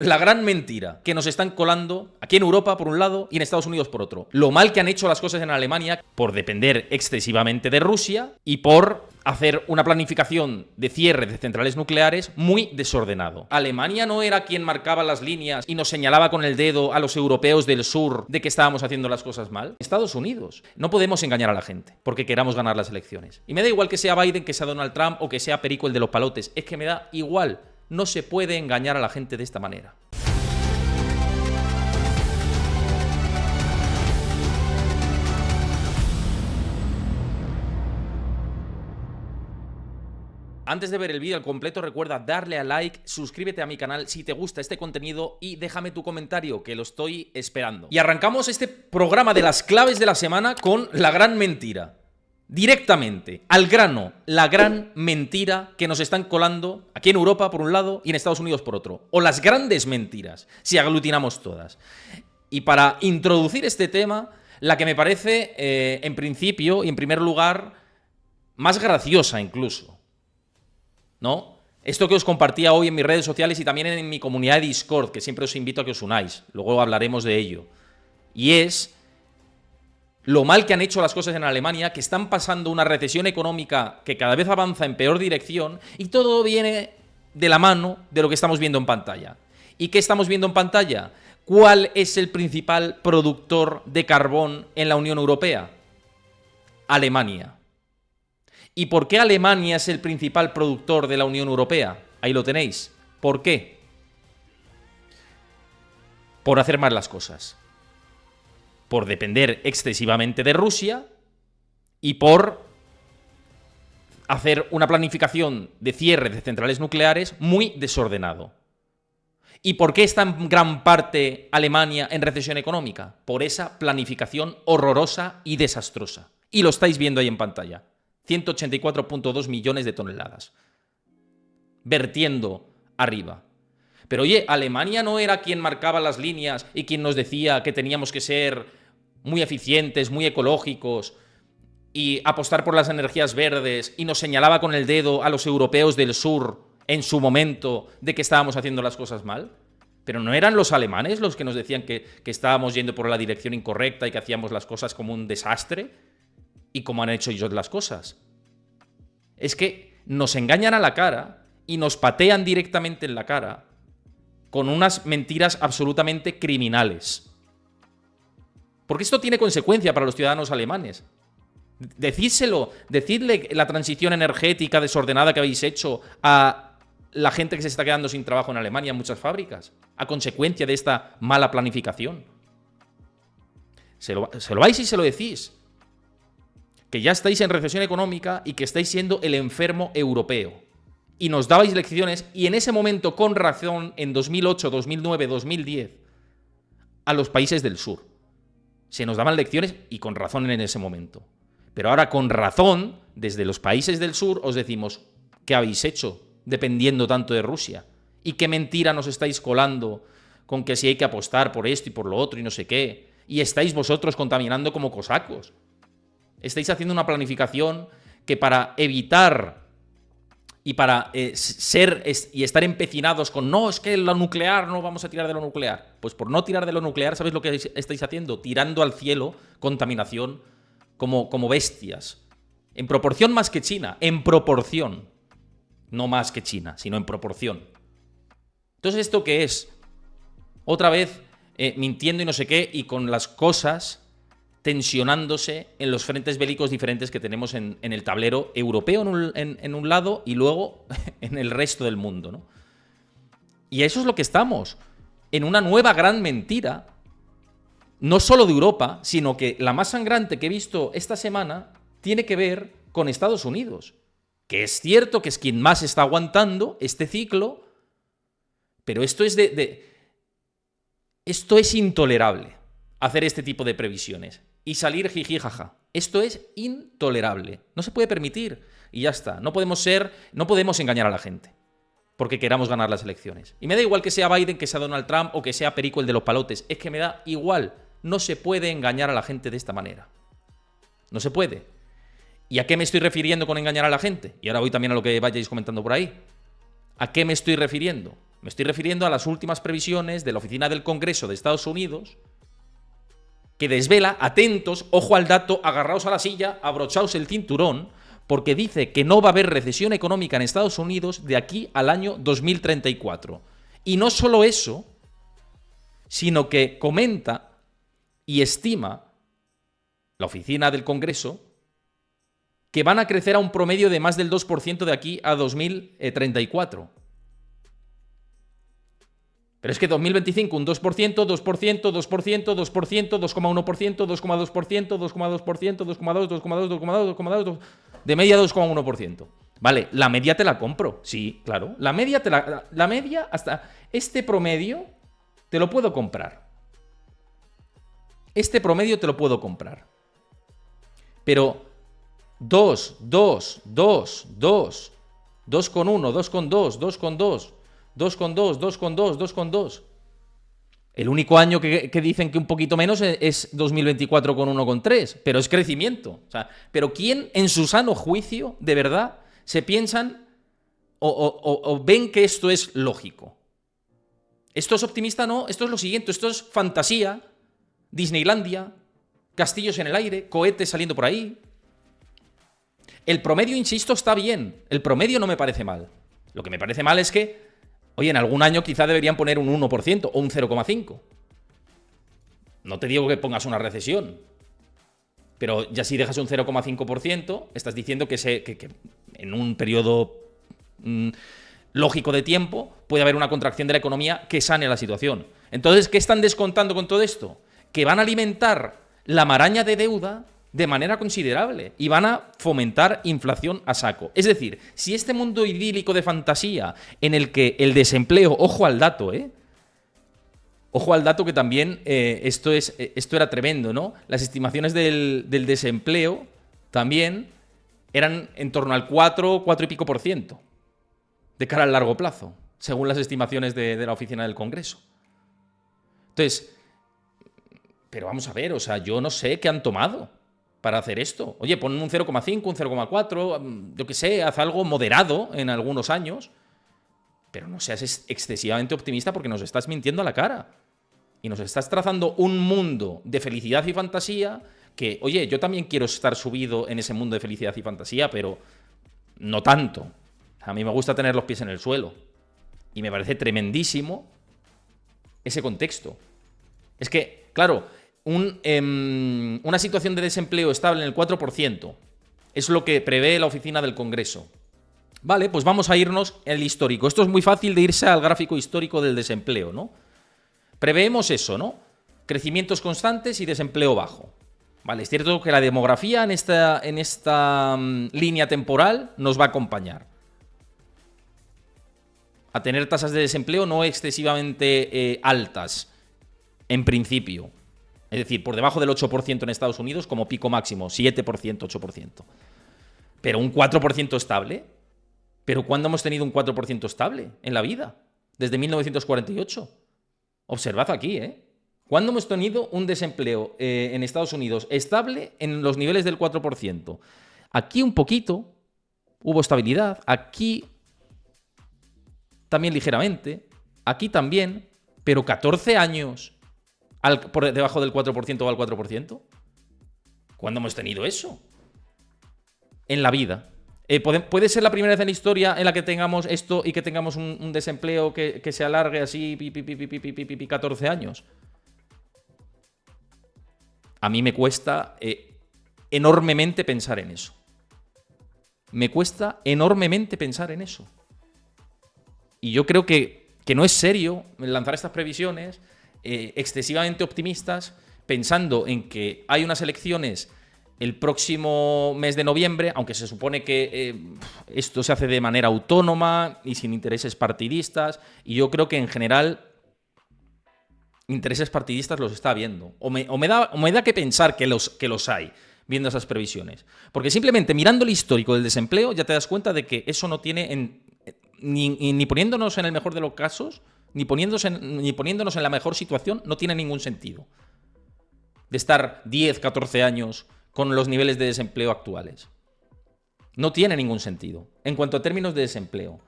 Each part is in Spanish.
La gran mentira que nos están colando aquí en Europa por un lado y en Estados Unidos por otro. Lo mal que han hecho las cosas en Alemania por depender excesivamente de Rusia y por hacer una planificación de cierre de centrales nucleares muy desordenado. Alemania no era quien marcaba las líneas y nos señalaba con el dedo a los europeos del sur de que estábamos haciendo las cosas mal. Estados Unidos. No podemos engañar a la gente porque queramos ganar las elecciones. Y me da igual que sea Biden, que sea Donald Trump o que sea Perico el de los palotes. Es que me da igual. No se puede engañar a la gente de esta manera. Antes de ver el vídeo al completo, recuerda darle a like, suscríbete a mi canal si te gusta este contenido y déjame tu comentario, que lo estoy esperando. Y arrancamos este programa de las claves de la semana con la gran mentira. Directamente, al grano, la gran mentira que nos están colando aquí en Europa por un lado y en Estados Unidos por otro. O las grandes mentiras, si aglutinamos todas. Y para introducir este tema, la que me parece, en principio y en primer lugar, más graciosa incluso, ¿no? Esto que os compartía hoy en mis redes sociales y también en mi comunidad de Discord, que siempre os invito a que os unáis. Luego hablaremos de ello. Y es lo mal que han hecho las cosas en Alemania, que están pasando una recesión económica que cada vez avanza en peor dirección y todo viene de la mano de lo que estamos viendo en pantalla. ¿Y qué estamos viendo en pantalla? ¿Cuál es el principal productor de carbón en la Unión Europea? Alemania. ¿Y por qué Alemania es el principal productor de la Unión Europea? Ahí lo tenéis. ¿Por qué? Por hacer mal las cosas. Por depender excesivamente de Rusia y por hacer una planificación de cierre de centrales nucleares muy desordenado. ¿Y por qué está en gran parte Alemania en recesión económica? Por esa planificación horrorosa y desastrosa. Y lo estáis viendo ahí en pantalla. 184,2 millones de toneladas. Vertiendo arriba. Pero oye, Alemania no era quien marcaba las líneas y quien nos decía que teníamos que ser muy eficientes, muy ecológicos y apostar por las energías verdes y nos señalaba con el dedo a los europeos del sur en su momento de que estábamos haciendo las cosas mal. Pero no eran los alemanes los que nos decían que estábamos yendo por la dirección incorrecta y que hacíamos las cosas como un desastre y como han hecho ellos las cosas. Es que nos engañan a la cara y nos patean directamente en la cara con unas mentiras absolutamente criminales. Porque esto tiene consecuencia para los ciudadanos alemanes. Decídselo, decidle la transición energética desordenada que habéis hecho a la gente que se está quedando sin trabajo en Alemania en muchas fábricas, a consecuencia de esta mala planificación. Se lo vais y se lo decís. Que ya estáis en recesión económica y que estáis siendo el enfermo europeo. Y nos dabais lecciones, y en ese momento, con razón, en 2008, 2009, 2010, a los países del sur. Se nos daban lecciones y con razón en ese momento. Pero ahora, con razón, desde los países del sur, os decimos, ¿qué habéis hecho dependiendo tanto de Rusia? ¿Y qué mentira nos estáis colando con que si hay que apostar por esto y por lo otro y no sé qué? Y estáis vosotros contaminando como cosacos. Estáis haciendo una planificación que para evitar y para estar empecinados con no, es que lo nuclear, no vamos a tirar de lo nuclear. Pues por no tirar de lo nuclear, ¿sabéis lo que estáis haciendo? Tirando al cielo contaminación como bestias. En proporción más que China, en proporción. No más que China, sino en proporción. Entonces, ¿esto qué es? Otra vez mintiendo y no sé qué, y con las cosas tensionándose en los frentes bélicos diferentes que tenemos en el tablero europeo en un lado y luego en el resto del mundo, ¿no? Y eso es lo que estamos, en una nueva gran mentira, no solo de Europa, sino que la más sangrante que he visto esta semana tiene que ver con Estados Unidos, que es cierto que es quien más está aguantando este ciclo, pero esto es esto es intolerable, hacer este tipo de previsiones y salir jiji jaja. Esto es intolerable. No se puede permitir y ya está. No podemos engañar a la gente porque queramos ganar las elecciones. Y me da igual que sea Biden, que sea Donald Trump o que sea Perico el de los palotes. Es que me da igual. No se puede engañar a la gente de esta manera. No se puede. ¿Y a qué me estoy refiriendo con engañar a la gente? Y ahora voy también a lo que vayáis comentando por ahí. ¿A qué me estoy refiriendo? Me estoy refiriendo a las últimas previsiones de la Oficina del Congreso de Estados Unidos, que desvela, atentos, ojo al dato, agarraos a la silla, abrochaos el cinturón, porque dice que no va a haber recesión económica en Estados Unidos de aquí al año 2034. Y no solo eso, sino que comenta y estima la Oficina del Congreso que van a crecer a un promedio de más del 2% de aquí a 2034. Pero es que 2025 un 2%, 2%, 2%, 2%, 2,1%, 2,2%, 2,2%, 2,2, 2,2, 2,2, 2,2, de media 2,1%. Vale, la media te la compro. Sí, claro. La media hasta este promedio te lo puedo comprar. Este promedio te lo puedo comprar. Pero 2, 2, 2, 2, 2,1, 2,2, 2,2, 2,2, 2,2, 2,2. El único año que dicen que un poquito menos es 2024 con 1,3, pero es crecimiento. O sea, pero ¿quién en su sano juicio, de verdad, se piensan o ven que esto es lógico? Esto es optimista, no, esto es lo siguiente, esto es fantasía, Disneylandia, castillos en el aire, cohetes saliendo por ahí. El promedio, insisto, está bien, el promedio no me parece mal. Lo que me parece mal es que, oye, en algún año quizá deberían poner un 1% o un 0,5%. No te digo que pongas una recesión, pero ya si dejas un 0,5%, estás diciendo que en un periodo lógico de tiempo puede haber una contracción de la economía que sane la situación. Entonces, ¿qué están descontando con todo esto? Que van a alimentar la maraña de deuda de manera considerable y van a fomentar inflación a saco. Es decir, si este mundo idílico de fantasía en el que el desempleo, ojo al dato, ojo al dato que también esto era tremendo, ¿no? Las estimaciones del desempleo también eran en torno al 4 y pico por ciento de cara al largo plazo, según las estimaciones de la Oficina del Congreso. Entonces, pero vamos a ver, o sea, yo no sé qué han tomado para hacer esto. Oye, pon un 0,5, un 0,4, yo qué sé, haz algo moderado en algunos años, pero no seas excesivamente optimista porque nos estás mintiendo a la cara. Y nos estás trazando un mundo de felicidad y fantasía que, oye, yo también quiero estar subido en ese mundo de felicidad y fantasía, pero no tanto. A mí me gusta tener los pies en el suelo. Y me parece tremendísimo ese contexto. Es que, claro, una situación de desempleo estable en el 4% es lo que prevé la Oficina del Congreso. Vale, pues vamos a irnos al histórico. Esto es muy fácil de irse al gráfico histórico del desempleo, ¿no? Preveemos eso, ¿no? Crecimientos constantes y desempleo bajo. Vale, es cierto que la demografía en esta línea temporal nos va a acompañar a tener tasas de desempleo no excesivamente altas, en principio. Es decir, por debajo del 8% en Estados Unidos como pico máximo, 7%, 8%. Pero un 4% estable. ¿Pero cuándo hemos tenido un 4% estable en la vida? Desde 1948. Observad aquí, ¿Cuándo hemos tenido un desempleo en Estados Unidos estable en los niveles del 4%? Aquí un poquito hubo estabilidad, aquí también ligeramente, aquí también, pero 14 años por debajo del 4% o al 4%. ¿Cuándo hemos tenido eso? En la vida. ¿Puede ser la primera vez en la historia en la que tengamos esto y que tengamos un desempleo que se alargue así 14 años? A mí me cuesta enormemente pensar en eso. Me cuesta enormemente pensar en eso. Y yo creo que no es serio lanzar estas previsiones excesivamente optimistas pensando en que hay unas elecciones el próximo mes de noviembre, aunque se supone que esto se hace de manera autónoma y sin intereses partidistas, y yo creo que en general intereses partidistas los está habiendo. O me da que pensar que los hay, viendo esas previsiones. Porque simplemente mirando el histórico del desempleo ya te das cuenta de que eso no tiene, ni poniéndonos en el mejor de los casos, ni poniéndonos en la mejor situación, no tiene ningún sentido. De estar 10, 14 años con los niveles de desempleo actuales. No tiene ningún sentido en cuanto a términos de desempleo.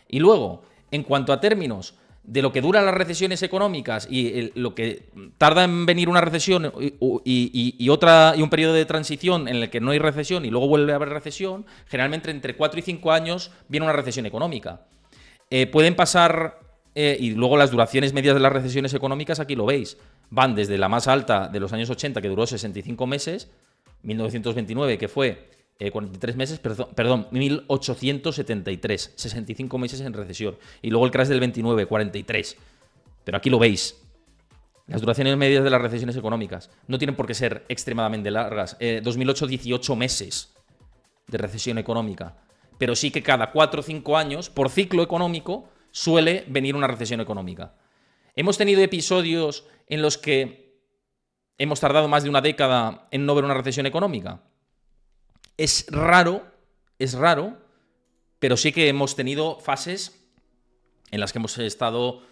Y luego, en cuanto a términos de lo que duran las recesiones económicas y lo que tarda en venir una recesión y un periodo de transición en el que no hay recesión y luego vuelve a haber recesión, generalmente entre 4 y 5 años viene una recesión económica. Pueden pasar, y luego las duraciones medias de las recesiones económicas, aquí lo veis, van desde la más alta de los años 80, que duró 65 meses, 1929, que fue 43 meses, perdón, 1873, 65 meses en recesión. Y luego el crash del 29, 43. Pero aquí lo veis. Las duraciones medias de las recesiones económicas no tienen por qué ser extremadamente largas. 2008, 18 meses de recesión económica. Pero sí que cada 4 o 5 años, por ciclo económico, suele venir una recesión económica. Hemos tenido episodios en los que hemos tardado más de una década en no ver una recesión económica. Es raro, pero sí que hemos tenido fases en las que hemos estado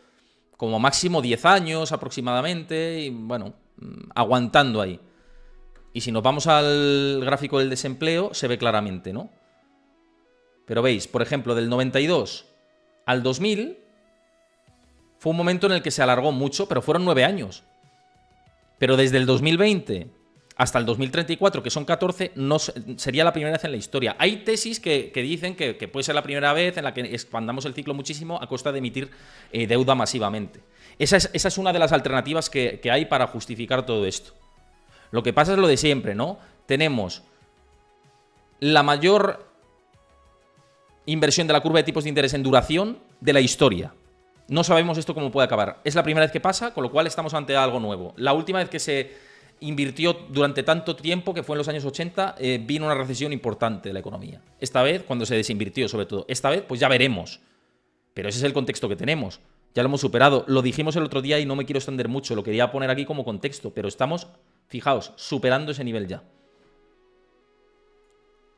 como máximo 10 años aproximadamente y, bueno, aguantando ahí. Y si nos vamos al gráfico del desempleo, se ve claramente, ¿no? Pero veis, por ejemplo, del 92 al 2000 fue un momento en el que se alargó mucho, pero fueron 9 años. Pero desde el 2020 hasta el 2034, que son 14, no sería la primera vez en la historia. Hay tesis que dicen que puede ser la primera vez en la que expandamos el ciclo muchísimo a costa de emitir deuda masivamente. Esa es una de las alternativas que hay para justificar todo esto. Lo que pasa es lo de siempre, ¿no? Tenemos la mayor inversión de la curva de tipos de interés en duración de la historia. No sabemos esto cómo puede acabar. Es la primera vez que pasa, con lo cual estamos ante algo nuevo. La última vez que se invirtió durante tanto tiempo, que fue en los años 80, vino una recesión importante de la economía. Esta vez, cuando se desinvirtió, sobre todo. Esta vez, pues ya veremos. Pero ese es el contexto que tenemos. Ya lo hemos superado. Lo dijimos el otro día y no me quiero extender mucho. Lo quería poner aquí como contexto. Pero estamos, fijaos, superando ese nivel ya.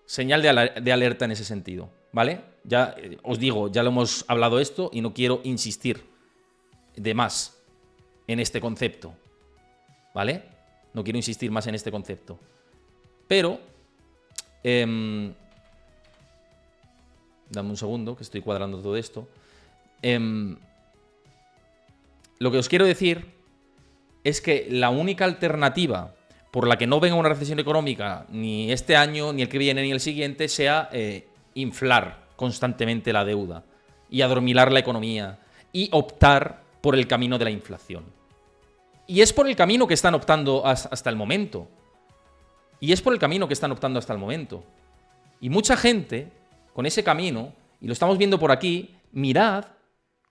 Señal de alerta en ese sentido, ¿vale? Ya os digo, ya lo hemos hablado esto y no quiero insistir de más en este concepto, ¿vale? No quiero insistir más en este concepto. Pero, dame un segundo, que estoy cuadrando todo esto. Lo que os quiero decir es que la única alternativa por la que no venga una recesión económica ni este año, ni el que viene, ni el siguiente, sea inflar constantemente la deuda y adormilar la economía y optar por el camino de la inflación. Y es por el camino que están optando hasta el momento. Y mucha gente, con ese camino, y lo estamos viendo por aquí, mirad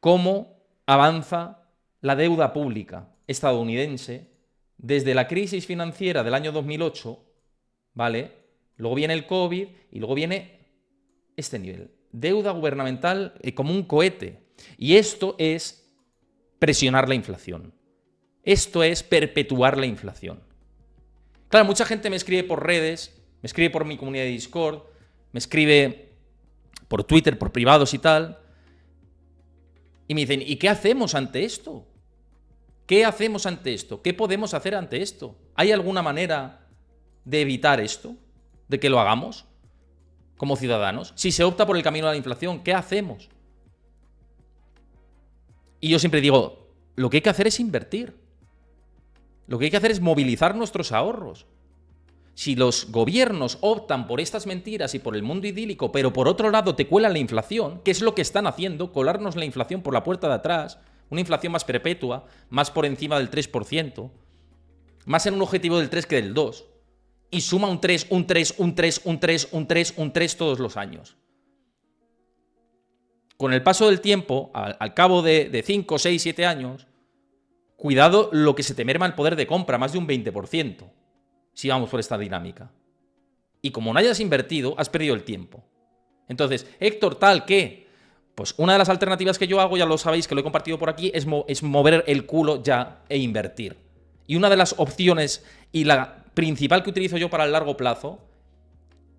cómo avanza la deuda pública estadounidense desde la crisis financiera del año 2008, ¿vale? Luego viene el COVID y luego viene este nivel. Deuda gubernamental como un cohete. Y esto es presionar la inflación. Esto es perpetuar la inflación. Claro, mucha gente me escribe por redes, me escribe por mi comunidad de Discord, me escribe por Twitter, por privados y tal, y me dicen, ¿y qué hacemos ante esto? ¿Qué hacemos ante esto? ¿Qué podemos hacer ante esto? ¿Hay alguna manera de evitar esto? ¿De que lo hagamos como ciudadanos? Si se opta por el camino de la inflación, ¿qué hacemos? Y yo siempre digo, lo que hay que hacer es invertir. Lo que hay que hacer es movilizar nuestros ahorros. Si los gobiernos optan por estas mentiras y por el mundo idílico, pero por otro lado te cuelan la inflación, ¿qué es lo que están haciendo? Colarnos la inflación por la puerta de atrás, una inflación más perpetua, más por encima del 3%, más en un objetivo del 3 que del 2, y suma un 3, un 3, un 3, un 3, un 3, un 3 todos los años. Con el paso del tiempo, al cabo de 5, 6, 7 años, cuidado lo que se te merma el poder de compra, más de un 20%, si vamos por esta dinámica. Y como no hayas invertido, has perdido el tiempo. Entonces, Héctor, tal, ¿qué? Pues una de las alternativas que yo hago, ya lo sabéis que lo he compartido por aquí, es mover el culo ya e invertir. Y una de las opciones, y la principal que utilizo yo para el largo plazo,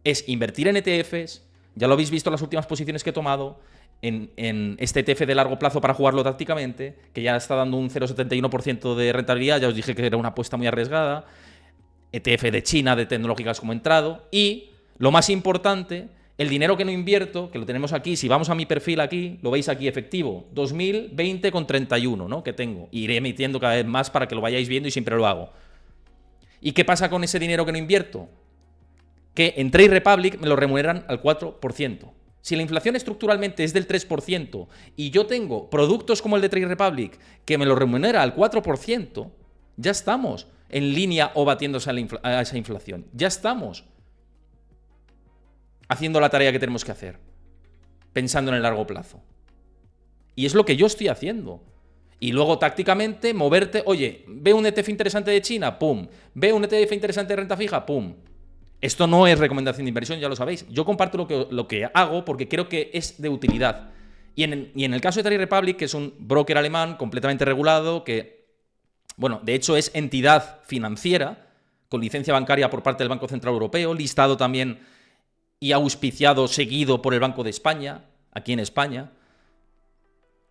es invertir en ETFs. Ya lo habéis visto en las últimas posiciones que he tomado, en este ETF de largo plazo para jugarlo tácticamente, que ya está dando un 0,71% de rentabilidad, ya os dije que era una apuesta muy arriesgada, ETF de China, de tecnológicas como he entrado, y lo más importante El dinero que no invierto, que lo tenemos aquí, si vamos a mi perfil aquí, lo veis aquí efectivo, 2020,31, ¿no? Que tengo. Iré emitiendo cada vez más para que lo vayáis viendo y siempre lo hago. ¿Y qué pasa con ese dinero que no invierto? Que en Trade Republic me lo remuneran al 4%. Si la inflación estructuralmente es del 3% y yo tengo productos como el de Trade Republic que me lo remunera al 4%, ya estamos en línea o batiéndose a esa inflación. Ya estamos haciendo la tarea que tenemos que hacer, pensando en el largo plazo. Y es lo que yo estoy haciendo. Y luego tácticamente moverte, oye, ve un ETF interesante de China, pum. Ve un ETF interesante de renta fija, pum. Esto no es recomendación de inversión, ya lo sabéis. Yo comparto lo que hago porque creo que es de utilidad. Y en el caso de Trade Republic, que es un broker alemán completamente regulado, que, bueno, de hecho es entidad financiera, con licencia bancaria por parte del Banco Central Europeo, listado también y auspiciado, seguido por el Banco de España, aquí en España.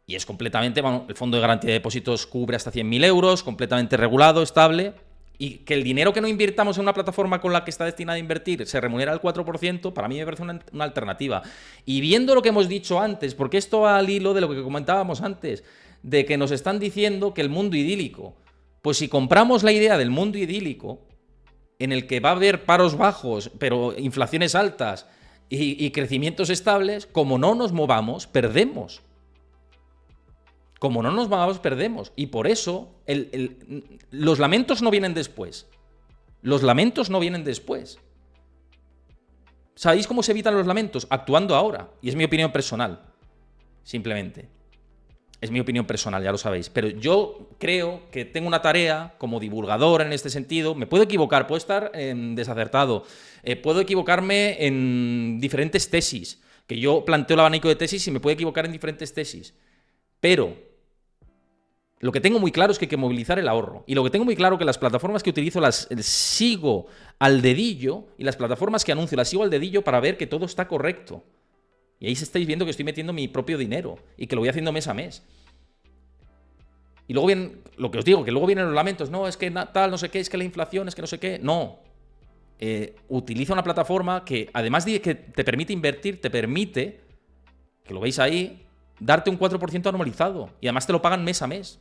Y es completamente, bueno, el Fondo de Garantía de Depósitos cubre hasta 100.000 euros, completamente regulado, estable. Y que el dinero que no invirtamos en una plataforma con la que está destinada a invertir se remunera al 4%, para mí me parece una alternativa. Y viendo lo que hemos dicho antes, porque esto va al hilo de lo que comentábamos antes, de que nos están diciendo que el mundo idílico, pues si compramos la idea del mundo idílico, en el que va a haber paros bajos, pero inflaciones altas y crecimientos estables, como no nos movamos, perdemos. Como no nos movamos, perdemos. Y por eso los lamentos no vienen después. Los lamentos no vienen después. ¿Sabéis cómo se evitan los lamentos? Actuando ahora. Y es mi opinión personal. Simplemente. Es mi opinión personal, ya lo sabéis. Pero yo creo que tengo una tarea como divulgador en este sentido. Me puedo equivocar, puedo estar desacertado. Puedo equivocarme en diferentes tesis. Que yo planteo el abanico de tesis y me puedo equivocar en diferentes tesis. Pero lo que tengo muy claro es que hay que movilizar el ahorro. Y lo que tengo muy claro es que las plataformas que utilizo las sigo al dedillo y las plataformas que anuncio las sigo al dedillo para ver que todo está correcto. Y ahí estáis viendo que estoy metiendo mi propio dinero y que lo voy haciendo mes a mes. Y luego vienen, lo que os digo, que luego vienen los lamentos. No, es que tal, no sé qué, es que la inflación, es que no sé qué. No. Utiliza una plataforma que, además de que te permite invertir, te permite, que lo veis ahí, darte un 4% anualizado. Y además te lo pagan mes a mes.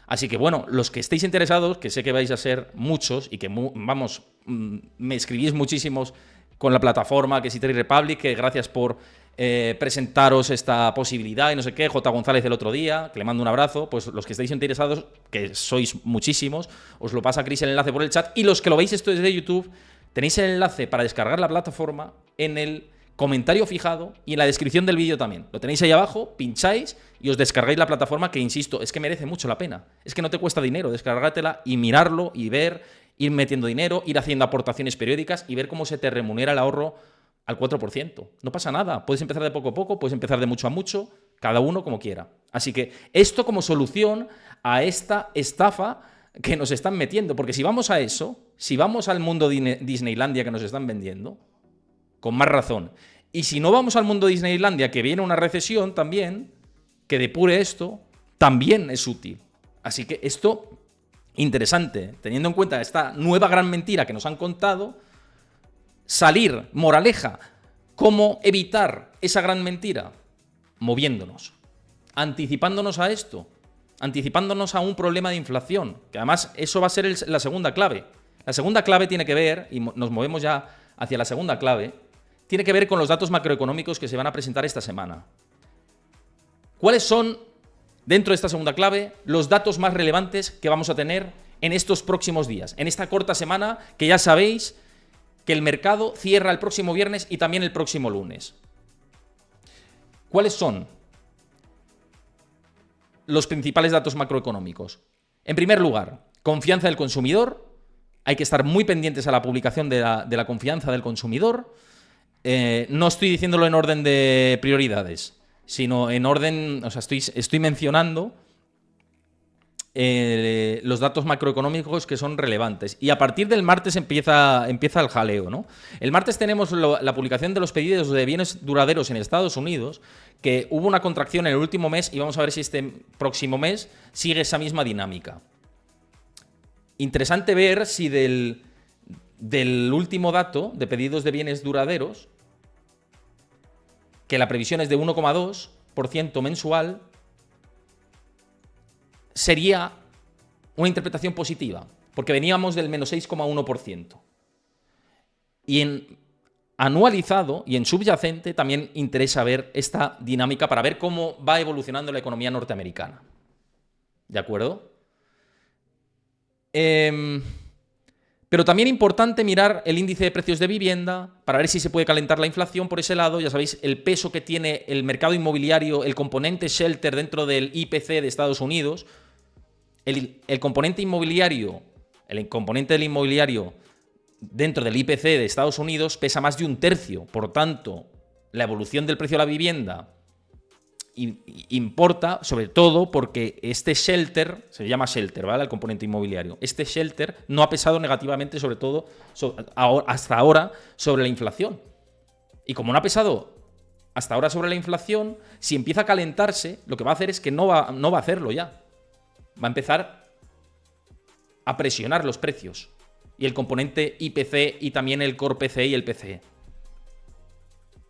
Así que bueno, los que estéis interesados, que sé que vais a ser muchos y que, me escribís muchísimos con la plataforma, que es Trade Republic, que gracias por presentaros esta posibilidad y no sé qué, J. González el otro día, que le mando un abrazo, pues los que estéis interesados, que sois muchísimos, os lo pasa Chris el enlace por el chat, y los que lo veis esto desde YouTube, tenéis el enlace para descargar la plataforma en el comentario fijado y en la descripción del vídeo también. Lo tenéis ahí abajo, pincháis y os descargáis la plataforma, que insisto, es que merece mucho la pena. Es que no te cuesta dinero descargártela y mirarlo y ver, ir metiendo dinero, ir haciendo aportaciones periódicas y ver cómo se te remunera el ahorro al 4%. No pasa nada. Puedes empezar de poco a poco, puedes empezar de mucho a mucho, cada uno como quiera. Así que esto como solución a esta estafa que nos están metiendo. Porque si vamos a eso, si vamos al mundo Disneylandia que nos están vendiendo, con más razón. Y si no vamos al mundo Disneylandia, que viene una recesión también, que depure esto, también es útil. Así que esto, interesante, teniendo en cuenta esta nueva gran mentira que nos han contado, salir, moraleja, ¿cómo evitar esa gran mentira? Moviéndonos, anticipándonos a esto, anticipándonos a un problema de inflación, que además eso va a ser la segunda clave. La segunda clave tiene que ver, y nos movemos ya hacia la segunda clave, tiene que ver con los datos macroeconómicos que se van a presentar esta semana. ¿Cuáles son, dentro de esta segunda clave, los datos más relevantes que vamos a tener en estos próximos días? En esta corta semana que ya sabéis que el mercado cierra el próximo viernes y también el próximo lunes. ¿Cuáles son los principales datos macroeconómicos? En primer lugar, confianza del consumidor. Hay que estar muy pendientes a la publicación de la confianza del consumidor. No estoy diciéndolo en orden de prioridades, sino en orden, o sea, estoy mencionando los datos macroeconómicos que son relevantes. Y a partir del martes empieza el jaleo, ¿no? El martes tenemos la publicación de los pedidos de bienes duraderos en Estados Unidos, que hubo una contracción en el último mes y vamos a ver si este próximo mes sigue esa misma dinámica. Interesante ver si del último dato de pedidos de bienes duraderos que la previsión es de 1,2% mensual, sería una interpretación positiva, porque veníamos del menos 6,1%. Y en anualizado y en subyacente también interesa ver esta dinámica para ver cómo va evolucionando la economía norteamericana. ¿De acuerdo? Pero también importante mirar el índice de precios de vivienda para ver si se puede calentar la inflación por ese lado. Ya sabéis, el peso que tiene el mercado inmobiliario, el componente shelter dentro del IPC de Estados Unidos. El componente inmobiliario, el componente del inmobiliario dentro del IPC de Estados Unidos pesa más de 1/3. Por tanto, la evolución del precio de la vivienda importa, sobre todo porque este shelter, se llama shelter, ¿vale? El componente inmobiliario. Este shelter no ha pesado negativamente, sobre todo hasta ahora, sobre la inflación. Y como no ha pesado hasta ahora sobre la inflación, si empieza a calentarse, lo que va a hacer es que no va a hacerlo ya. Va a empezar a presionar los precios. Y el componente IPC y también el Core PCE y el PCE.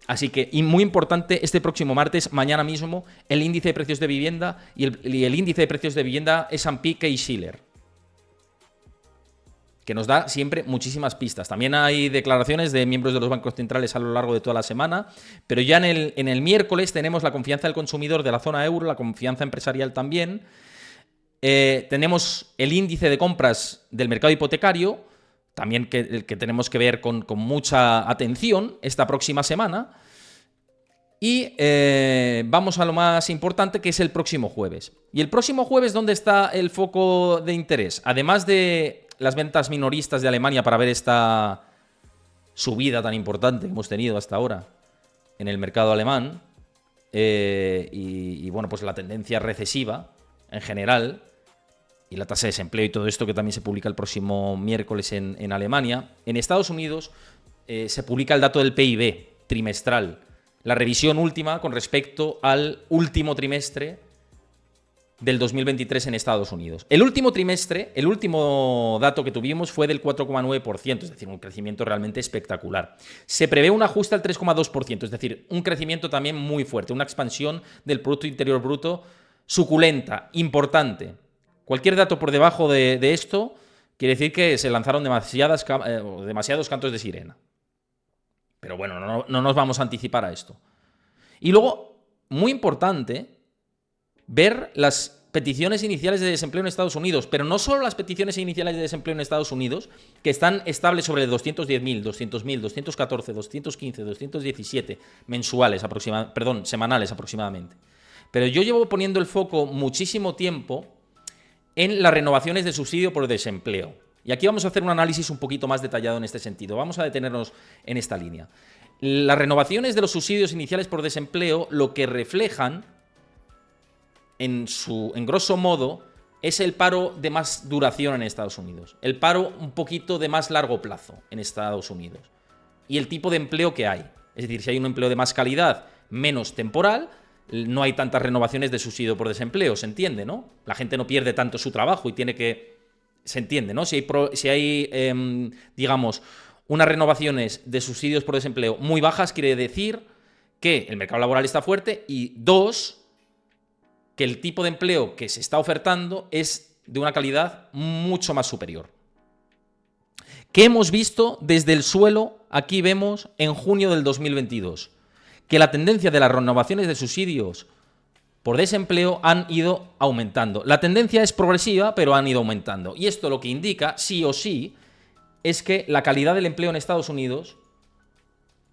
Así que, y muy importante, este próximo martes, mañana mismo, el índice de precios de vivienda y el índice de precios de vivienda S&P Case-Shiller, que nos da siempre muchísimas pistas. También hay declaraciones de miembros de los bancos centrales a lo largo de toda la semana, pero ya en el miércoles tenemos la confianza del consumidor de la zona euro, la confianza empresarial también. Tenemos el índice de compras del mercado hipotecario, también que tenemos que ver con mucha atención esta próxima semana. Y vamos a lo más importante, que es el próximo jueves. Y el próximo jueves, ¿dónde está el foco de interés? Además de las ventas minoristas de Alemania para ver esta subida tan importante que hemos tenido hasta ahora en el mercado alemán, y bueno, pues la tendencia recesiva en general, y la tasa de desempleo y todo esto que también se publica el próximo miércoles en Alemania. En Estados Unidos se publica el dato del PIB trimestral, la revisión última con respecto al último trimestre del 2023 en Estados Unidos. El último trimestre, el último dato que tuvimos fue del 4,9%, es decir, un crecimiento realmente espectacular. Se prevé un ajuste al 3,2%, es decir, un crecimiento también muy fuerte, una expansión del Producto Interior Bruto suculenta, importante. Cualquier dato por debajo de esto quiere decir que se lanzaron demasiados cantos de sirena. Pero bueno, no nos vamos a anticipar a esto. Y luego, muy importante, ver las peticiones iniciales de desempleo en Estados Unidos, pero no solo las peticiones iniciales de desempleo en Estados Unidos, que están estables sobre 210.000, 200.000, 214, 215, 217 semanales aproximadamente. Pero yo llevo poniendo el foco muchísimo tiempo en las renovaciones de subsidio por desempleo. Y aquí vamos a hacer un análisis un poquito más detallado en este sentido. Vamos a detenernos en esta línea. Las renovaciones de los subsidios iniciales por desempleo lo que reflejan, en grosso modo, es el paro de más duración en Estados Unidos. El paro un poquito de más largo plazo en Estados Unidos. Y el tipo de empleo que hay. Es decir, si hay un empleo de más calidad, menos temporal, no hay tantas renovaciones de subsidio por desempleo, se entiende, ¿no? La gente no pierde tanto su trabajo y tiene que... Se entiende, ¿no? Si hay digamos, unas renovaciones de subsidios por desempleo muy bajas, quiere decir que el mercado laboral está fuerte y, dos, que el tipo de empleo que se está ofertando es de una calidad mucho más superior. ¿Qué hemos visto desde el suelo? Aquí vemos en junio del 2022. Que la tendencia de las renovaciones de subsidios por desempleo han ido aumentando. La tendencia es progresiva, pero han ido aumentando. Y esto lo que indica, sí o sí, es que la calidad del empleo en Estados Unidos,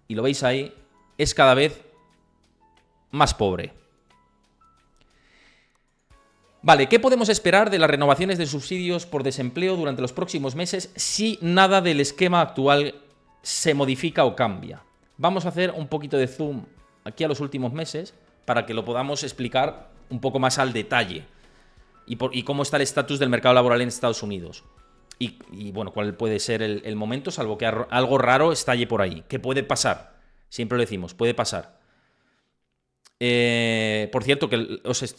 y lo veis ahí, es cada vez más pobre. Vale, ¿qué podemos esperar de las renovaciones de subsidios por desempleo durante los próximos meses si nada del esquema actual se modifica o cambia? Vamos a hacer un poquito de zoom aquí a los últimos meses para que lo podamos explicar un poco más al detalle y cómo está el estatus del mercado laboral en Estados Unidos. Y bueno, cuál puede ser el momento, salvo que algo raro estalle por ahí. ¿Qué puede pasar? Siempre lo decimos, puede pasar. Por cierto,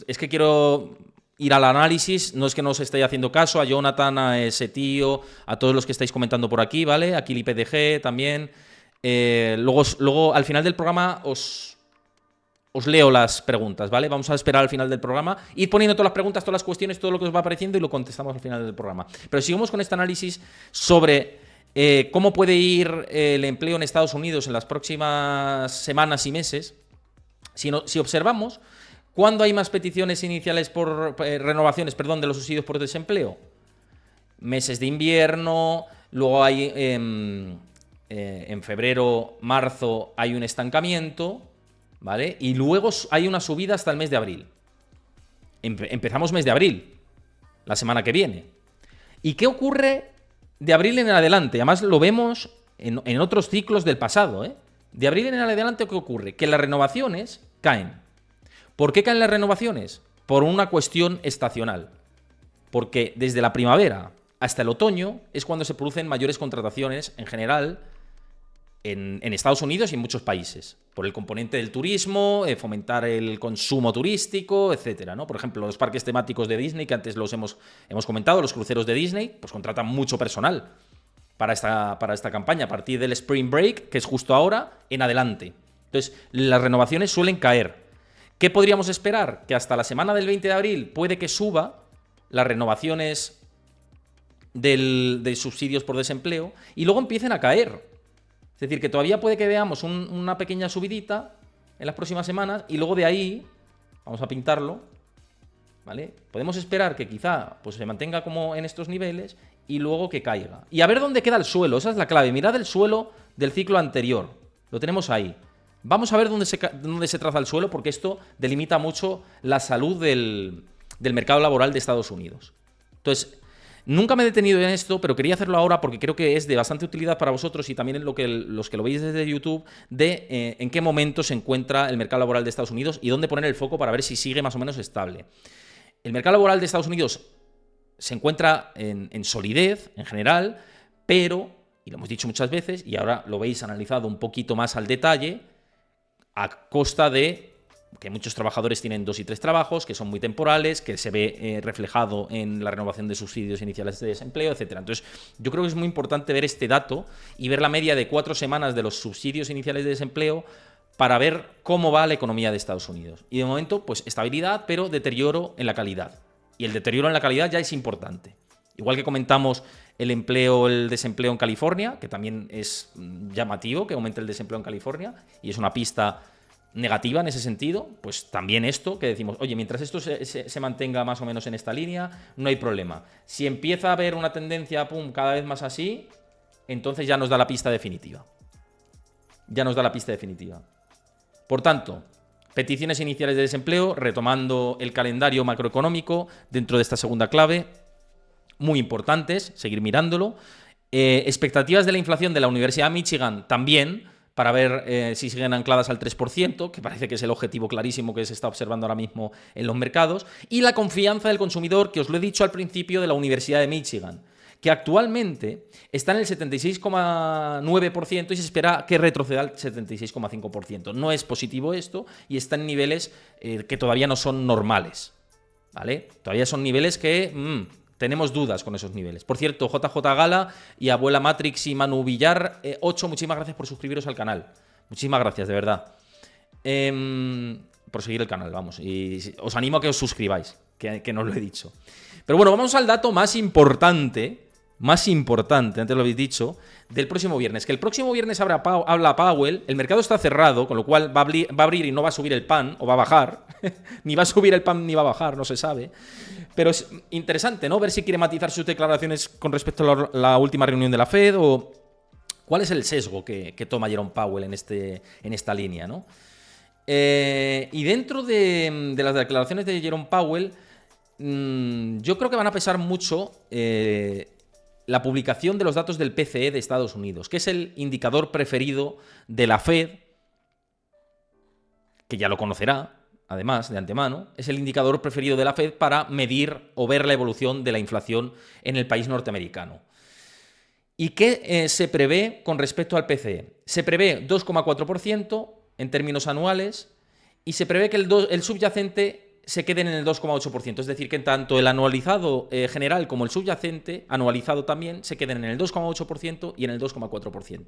es que quiero ir al análisis, no es que no os estéis haciendo caso, a Jonathan, a ese tío, a todos los que estáis comentando por aquí, ¿vale? Aquí el IPDG también. Luego al final del programa os os leo las preguntas, ¿vale? Vamos a esperar al final del programa, ir poniendo todas las preguntas, todas las cuestiones, todo lo que os va apareciendo y lo contestamos al final del programa. Pero sigamos con este análisis sobre cómo puede ir el empleo en Estados Unidos en las próximas semanas y meses. Si observamos, ¿cuándo hay más peticiones iniciales por renovaciones, perdón, de los subsidios por desempleo? Meses de invierno, luego hay en febrero, marzo hay un estancamiento, ¿vale? Y luego hay una subida hasta el mes de abril. Empezamos mes de abril, la semana que viene. ¿Y qué ocurre de abril en adelante? Además lo vemos en otros ciclos del pasado, ¿eh? De abril en adelante, ¿qué ocurre? Que las renovaciones caen. ¿Por qué caen las renovaciones? Por una cuestión estacional. Porque desde la primavera hasta el otoño es cuando se producen mayores contrataciones en general en Estados Unidos y en muchos países, por el componente del turismo, fomentar el consumo turístico, etcétera, ¿no? Por ejemplo, los parques temáticos de Disney, que antes los hemos comentado, los cruceros de Disney, pues contratan mucho personal para esta campaña, a partir del Spring Break, que es justo ahora, en adelante. Entonces, las renovaciones suelen caer. ¿Qué podríamos esperar? Que hasta la semana del 20 de abril puede que suba las renovaciones de subsidios por desempleo y luego empiecen a caer. Es decir, que todavía puede que veamos una pequeña subidita en las próximas semanas y luego de ahí, vamos a pintarlo, ¿vale? Podemos esperar que quizá pues, se mantenga como en estos niveles y luego que caiga. Y a ver dónde queda el suelo, esa es la clave. Mirad el suelo del ciclo anterior, lo tenemos ahí. Vamos a ver dónde se traza el suelo porque esto delimita mucho la salud del mercado laboral de Estados Unidos. Entonces, nunca me he detenido en esto, pero quería hacerlo ahora porque creo que es de bastante utilidad para vosotros y también en los que lo veis desde YouTube, de en qué momento se encuentra el mercado laboral de Estados Unidos y dónde poner el foco para ver si sigue más o menos estable. El mercado laboral de Estados Unidos se encuentra en solidez en general, pero, y lo hemos dicho muchas veces, y ahora lo veis analizado un poquito más al detalle, a costa de que muchos trabajadores tienen 2 y 3 trabajos, que son muy temporales, que se ve reflejado en la renovación de subsidios iniciales de desempleo, etcétera. Entonces, yo creo que es muy importante ver este dato y ver la media de 4 semanas de los subsidios iniciales de desempleo para ver cómo va la economía de Estados Unidos. Y de momento, pues estabilidad, pero deterioro en la calidad. Y el deterioro en la calidad ya es importante. Igual que comentamos el desempleo en California, que también es llamativo que aumente el desempleo en California, y es una pista negativa en ese sentido, pues también esto que decimos, oye, mientras esto se mantenga más o menos en esta línea, no hay problema. Si empieza a haber una tendencia, cada vez más así, entonces ya nos da la pista definitiva. Ya nos da la pista definitiva. Por tanto, peticiones iniciales de desempleo, retomando el calendario macroeconómico dentro de esta segunda clave, muy importantes, seguir mirándolo. Expectativas de la inflación de la Universidad de Michigan también, para ver si siguen ancladas al 3%, que parece que es el objetivo clarísimo que se está observando ahora mismo en los mercados, y la confianza del consumidor, que os lo he dicho al principio, de la Universidad de Michigan, que actualmente está en el 76,9% y se espera que retroceda al 76,5%. No es positivo esto y está en niveles que todavía no son normales, ¿vale? Todavía son niveles que tenemos dudas con esos niveles. Por cierto, JJ Gala y Abuela Matrix y Manu Villar, 8, muchísimas gracias por suscribiros al canal. Muchísimas gracias, de verdad. Por seguir el canal, vamos. Y os animo a que os suscribáis, que no os lo he dicho. Pero bueno, vamos al dato más importante, antes lo habéis dicho, del próximo viernes. Que el próximo viernes habla Powell, el mercado está cerrado, con lo cual va a abrir y no va a subir el pan, o va a bajar. Ni va a subir el pan ni va a bajar, no se sabe. Pero es interesante, ¿no? Ver si quiere matizar sus declaraciones con respecto a la última reunión de la Fed o cuál es el sesgo que toma Jerome Powell en esta línea, ¿no? Y dentro de las declaraciones de Jerome Powell, yo creo que van a pesar mucho la publicación de los datos del PCE de Estados Unidos, que es el indicador preferido de la Fed, que ya lo conocerá, además, de antemano, es el indicador preferido de la Fed para medir o ver la evolución de la inflación en el país norteamericano. ¿Y qué se prevé con respecto al PCE? Se prevé 2,4% en términos anuales y se prevé que el subyacente se queden en el 2,8%. Es decir, que tanto el anualizado general como el subyacente, anualizado también, se queden en el 2,8% y en el 2,4%.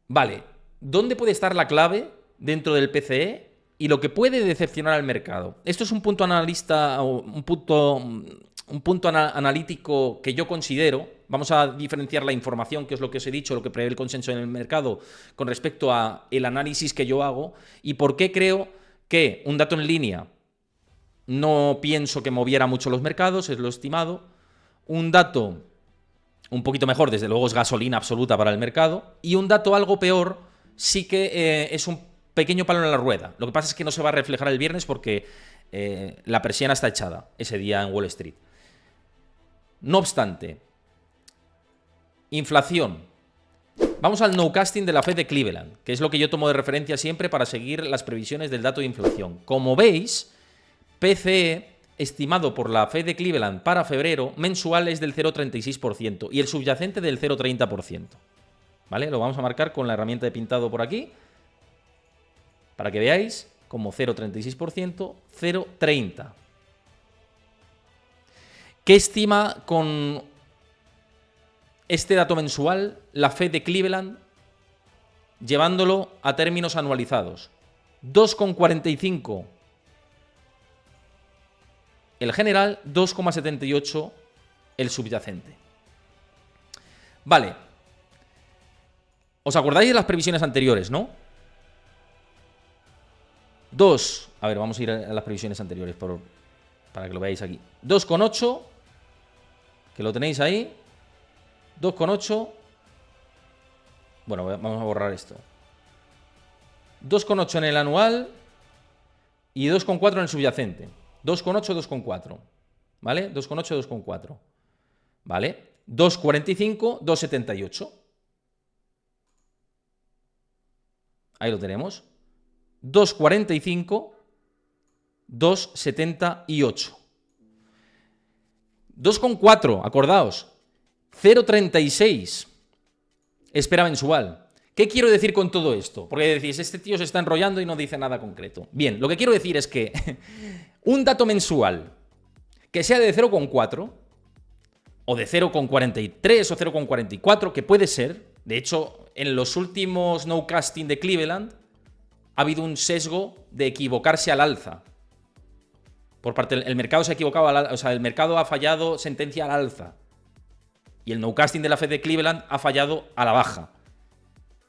Vale, ¿dónde puede estar la clave dentro del PCE? y lo que puede decepcionar al mercado. Esto es un punto analista, un punto analítico que yo considero. Vamos a diferenciar la información, que es lo que os he dicho, lo que prevé el consenso en el mercado, con respecto a el análisis que yo hago y por qué creo que un dato en línea no pienso que moviera mucho los mercados, es lo estimado. Un dato un poquito mejor, desde luego, es gasolina absoluta para el mercado. Y un dato algo peor sí que es un pequeño palo en la rueda. Lo que pasa es que no se va a reflejar el viernes porque la persiana está echada ese día en Wall Street. No obstante, inflación. Vamos al nowcasting de la Fed de Cleveland, que es lo que yo tomo de referencia siempre para seguir las previsiones del dato de inflación. Como veis, PCE estimado por la Fed de Cleveland para febrero mensual es del 0,36% y el subyacente del 0,30%. ¿Vale? Lo vamos a marcar con la herramienta de pintado por aquí para que veáis como 0,36%, 0,30%. ¿Qué estima con este dato mensual la Fed de Cleveland llevándolo a términos anualizados? 2,45 el general, 2,78 el subyacente. Vale. ¿Os acordáis de las previsiones anteriores, no? A ver, vamos a ir a las previsiones anteriores para que lo veáis aquí. 2,8, que lo tenéis ahí. 2,8. Bueno, vamos a borrar esto. 2,8 en el anual y 2,4 en el subyacente. 2,8, 2,4. ¿Vale? 2,8, 2,4. ¿Vale? 2,45, 2,78. Ahí lo tenemos. 2,45, 2,78. 2,4, acordaos. 0,36 espera mensual. ¿Qué quiero decir con todo esto? Porque decís, este tío se está enrollando y no dice nada concreto. Bien, lo que quiero decir es que un dato mensual que sea de 0,4 o de 0,43 o 0,44, que puede ser, de hecho, en los últimos nowcasting de Cleveland ha habido un sesgo de equivocarse al alza. Por parte del mercado se ha equivocado, o sea, el mercado ha fallado sentencia al alza. Y el nowcasting de la Fed de Cleveland ha fallado a la baja.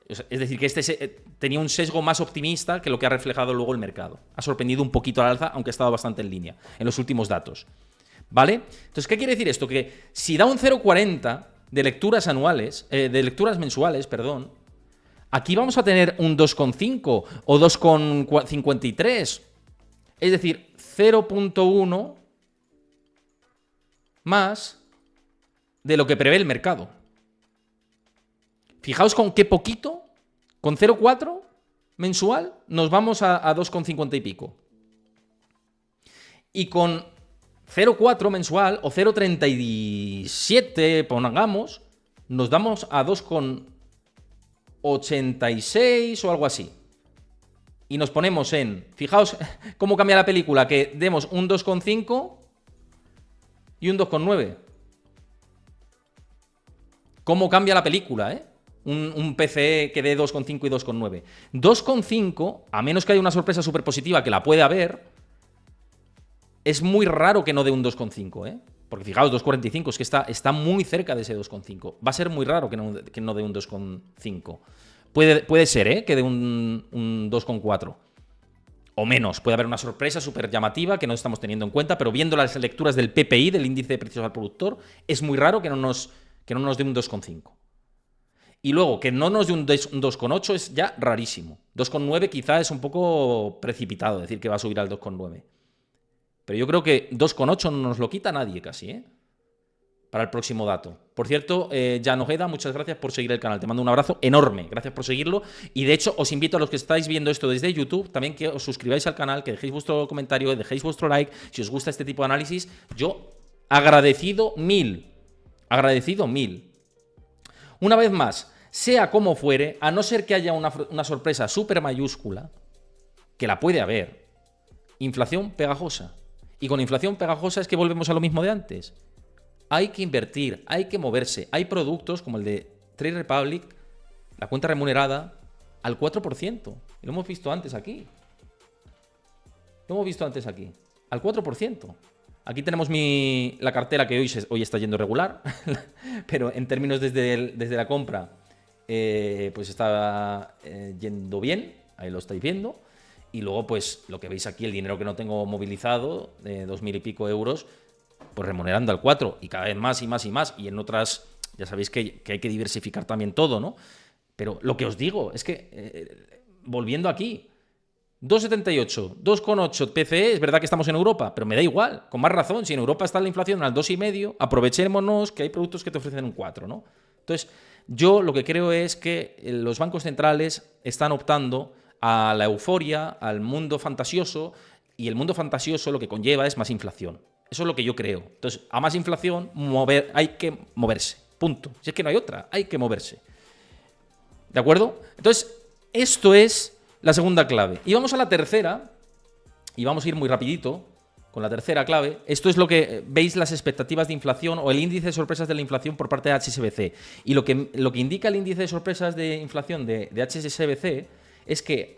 Es decir, que este tenía un sesgo más optimista que lo que ha reflejado luego el mercado. Ha sorprendido un poquito al alza, aunque ha estado bastante en línea en los últimos datos. ¿Vale? Entonces, ¿qué quiere decir esto? Que si da un 0,40 de lecturas anuales, de lecturas mensuales, perdón, aquí vamos a tener un 2,5 o 2,53. Es decir, 0,1 más de lo que prevé el mercado. Fijaos con qué poquito, con 0,4 mensual, nos vamos a 2,50 y pico. Y con 0,4 mensual o 0,37, pongamos, nos damos a 2,86 o algo así. Y nos ponemos en... Fijaos cómo cambia la película, que demos un 2,5 y un 2,9. Cómo cambia la película, ¿eh? Un PCE que dé 2,5 y 2,9. 2,5, a menos que haya una sorpresa súper positiva, que la puede haber, es muy raro que no dé un 2,5, ¿eh? Porque fijaos, 2,45 es que está muy cerca de ese 2,5. Va a ser muy raro que no dé un 2,5. Puede ser, ¿eh? Que dé un 2,4. O menos. Puede haber una sorpresa súper llamativa que no estamos teniendo en cuenta, pero viendo las lecturas del PPI, del índice de precios al productor, es muy raro que no nos dé un 2,5. Y luego, que no nos dé un 2,8 es ya rarísimo. 2,9 quizá es un poco precipitado decir que va a subir al 2,9. Pero yo creo que 2,8 no nos lo quita nadie casi, ¿eh? Para el próximo dato. Por cierto, Jan Ojeda, muchas gracias por seguir el canal. Te mando un abrazo enorme. Gracias por seguirlo. Y de hecho, os invito a los que estáis viendo esto desde YouTube, también que os suscribáis al canal, que dejéis vuestro comentario, dejéis vuestro like. Si os gusta este tipo de análisis, yo agradecido mil. Agradecido mil. Una vez más, sea como fuere, a no ser que haya una sorpresa súper mayúscula, que la puede haber, inflación pegajosa. Y con inflación pegajosa es que volvemos a lo mismo de antes. Hay que invertir, hay que moverse. Hay productos como el de Trade Republic, la cuenta remunerada, al 4%. Y lo hemos visto antes aquí. Lo hemos visto antes aquí. Al 4%. Aquí tenemos la cartera que hoy está yendo regular, pero en términos desde la compra, pues está yendo bien, ahí lo estáis viendo. Y luego, pues lo que veis aquí, el dinero que no tengo movilizado, de 2.000 y pico euros, pues remunerando al 4, y cada vez más y más y más. Y en otras, ya sabéis que hay que diversificar también todo, ¿no? Pero lo que os digo es que, volviendo aquí, 2,78, 2,8 PCE, es verdad que estamos en Europa, pero me da igual, con más razón, si en Europa está la inflación al 2,5, aprovechémonos que hay productos que te ofrecen un 4, ¿no? Entonces, yo lo que creo es que los bancos centrales están optando a la euforia, al mundo fantasioso, y el mundo fantasioso lo que conlleva es más inflación. Eso es lo que yo creo. Entonces, a más inflación, hay que moverse, punto. Si es que no hay otra, hay que moverse. ¿De acuerdo? Entonces, esto es la segunda clave. Y vamos a la tercera, y vamos a ir muy rapidito con la tercera clave. Esto es lo que veis, las expectativas de inflación o el índice de sorpresas de la inflación por parte de HSBC. Y lo que indica el índice de sorpresas de inflación de HSBC es que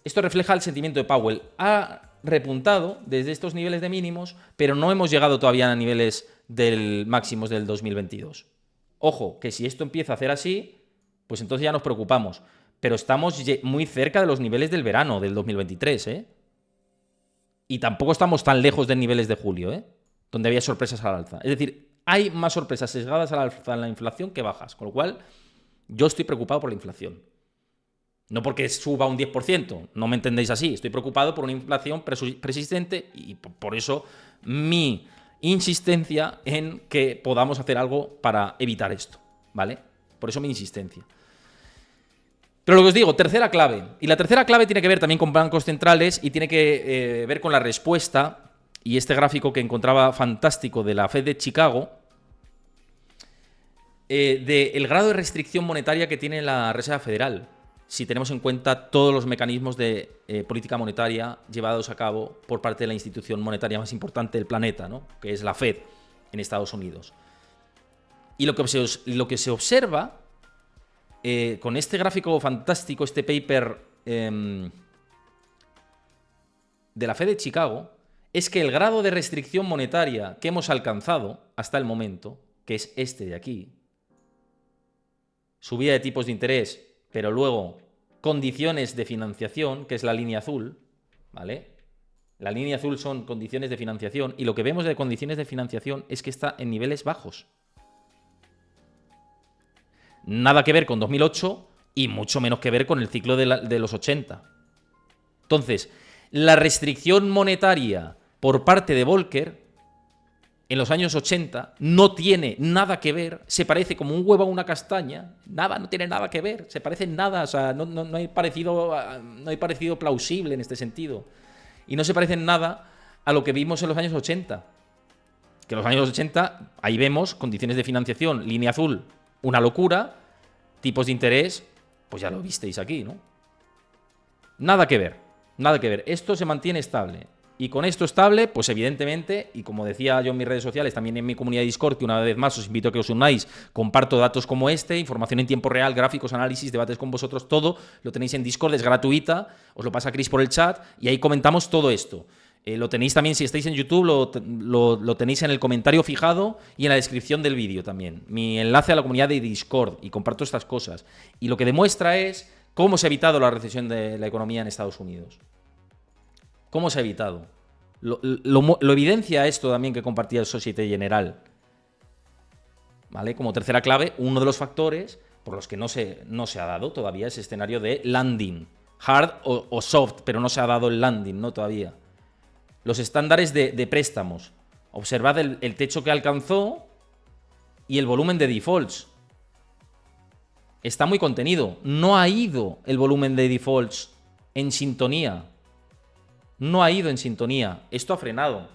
esto refleja el sentimiento de Powell. Ha repuntado desde estos niveles de mínimos, pero no hemos llegado todavía a niveles máximos del 2022. Ojo, que si esto empieza a hacer así, pues entonces ya nos preocupamos. Pero estamos muy cerca de los niveles del verano del 2023, ¿eh? Y tampoco estamos tan lejos de niveles de julio, ¿eh? Donde había sorpresas al alza. Es decir, hay más sorpresas sesgadas al alza en la inflación que bajas. Con lo cual, yo estoy preocupado por la inflación. No porque suba un 10%, no me entendéis así. Estoy preocupado por una inflación persistente y por eso mi insistencia en que podamos hacer algo para evitar esto, ¿vale? Por eso mi insistencia. Pero lo que os digo, tercera clave. Y la tercera clave tiene que ver también con bancos centrales y tiene que ver con la respuesta, y este gráfico que encontraba fantástico de la Fed de Chicago, del grado de restricción monetaria que tiene la Reserva Federal, si tenemos en cuenta todos los mecanismos de política monetaria llevados a cabo por parte de la institución monetaria más importante del planeta, ¿no? Que es la Fed en Estados Unidos. Y lo que se observa con este gráfico fantástico, este paper de la Fed de Chicago, es que el grado de restricción monetaria que hemos alcanzado hasta el momento, que es este de aquí, subida de tipos de interés, pero luego condiciones de financiación, que es la línea azul, ¿vale? La línea azul son condiciones de financiación, y lo que vemos de condiciones de financiación es que está en niveles bajos. Nada que ver con 2008 y mucho menos que ver con el ciclo de los 80. Entonces, la restricción monetaria por parte de Volcker en los años 80 no tiene nada que ver, se parece como un huevo a una castaña, nada, no tiene nada que ver, se parece en nada, o sea, no hay parecido plausible en este sentido. Y no se parece en nada a lo que vimos en los años 80. Que en los años 80, ahí vemos condiciones de financiación, línea azul, una locura, tipos de interés, pues ya lo visteis aquí, ¿no? Nada que ver, nada que ver. Esto se mantiene estable. Y con esto estable, pues evidentemente, y como decía yo en mis redes sociales, también en mi comunidad de Discord, que una vez más os invito a que os unáis, comparto datos como este, información en tiempo real, gráficos, análisis, debates con vosotros, todo lo tenéis en Discord, es gratuita, os lo pasa Chris por el chat, y ahí comentamos todo esto. Lo tenéis también, si estáis en YouTube, lo tenéis en el comentario fijado y en la descripción del vídeo también. Mi enlace a la comunidad de Discord, y comparto estas cosas. Y lo que demuestra es cómo se ha evitado la recesión de la economía en Estados Unidos. ¿Cómo se ha evitado? Lo evidencia esto también que compartía el Societe General. ¿Vale? Como tercera clave, uno de los factores por los que no se ha dado todavía ese escenario de landing. Hard o soft, pero no se ha dado el landing, ¿no? Todavía. Los estándares de préstamos. Observad el techo que alcanzó y el volumen de defaults. Está muy contenido. No ha ido el volumen de defaults en sintonía. No ha ido en sintonía. Esto ha frenado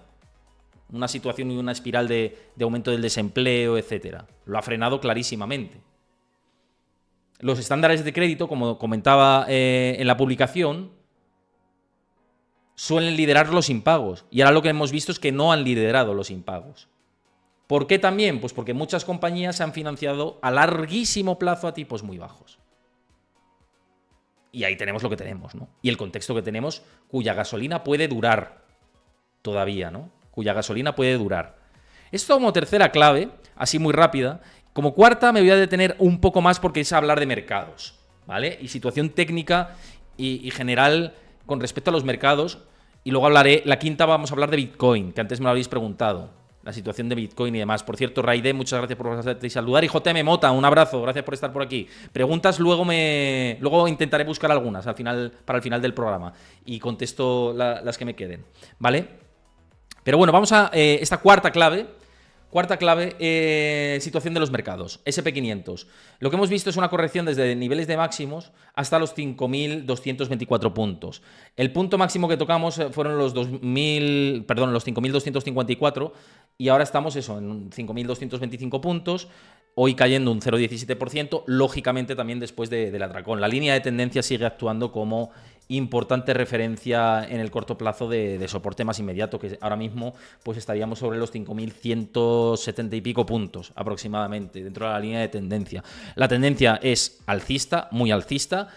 una situación y una espiral de aumento del desempleo, etc. Lo ha frenado clarísimamente. Los estándares de crédito, como comentaba en la publicación, suelen liderar los impagos. Y ahora lo que hemos visto es que no han liderado los impagos. ¿Por qué también? Pues porque muchas compañías se han financiado a larguísimo plazo a tipos muy bajos. Y ahí tenemos lo que tenemos, ¿no? Y el contexto que tenemos, cuya gasolina puede durar todavía, ¿no? Cuya gasolina puede durar. Esto como tercera clave, así muy rápida. Como cuarta me voy a detener un poco más porque es hablar de mercados, ¿vale? Y situación técnica y general con respecto a los mercados. Y luego hablaré, la quinta vamos a hablar de Bitcoin, que antes me lo habéis preguntado. La situación de Bitcoin y demás. Por cierto, Raide, muchas gracias por pasarte y saludar. Y JM Mota, un abrazo, gracias por estar por aquí. Preguntas, luego intentaré buscar algunas para el final del programa. Y contesto las que me queden, ¿vale? Pero bueno, vamos a esta cuarta clave. Situación de los mercados. SP500. Lo que hemos visto es una corrección desde niveles de máximos hasta los 5.224 puntos. El punto máximo que tocamos fueron los 5.254 y ahora estamos en 5.225 puntos. Hoy cayendo un 0,17%, lógicamente también después del atracón. La línea de tendencia sigue actuando como importante referencia en el corto plazo de soporte más inmediato, que ahora mismo pues estaríamos sobre los 5.170 y pico puntos aproximadamente dentro de la línea de tendencia. La tendencia es alcista, muy alcista.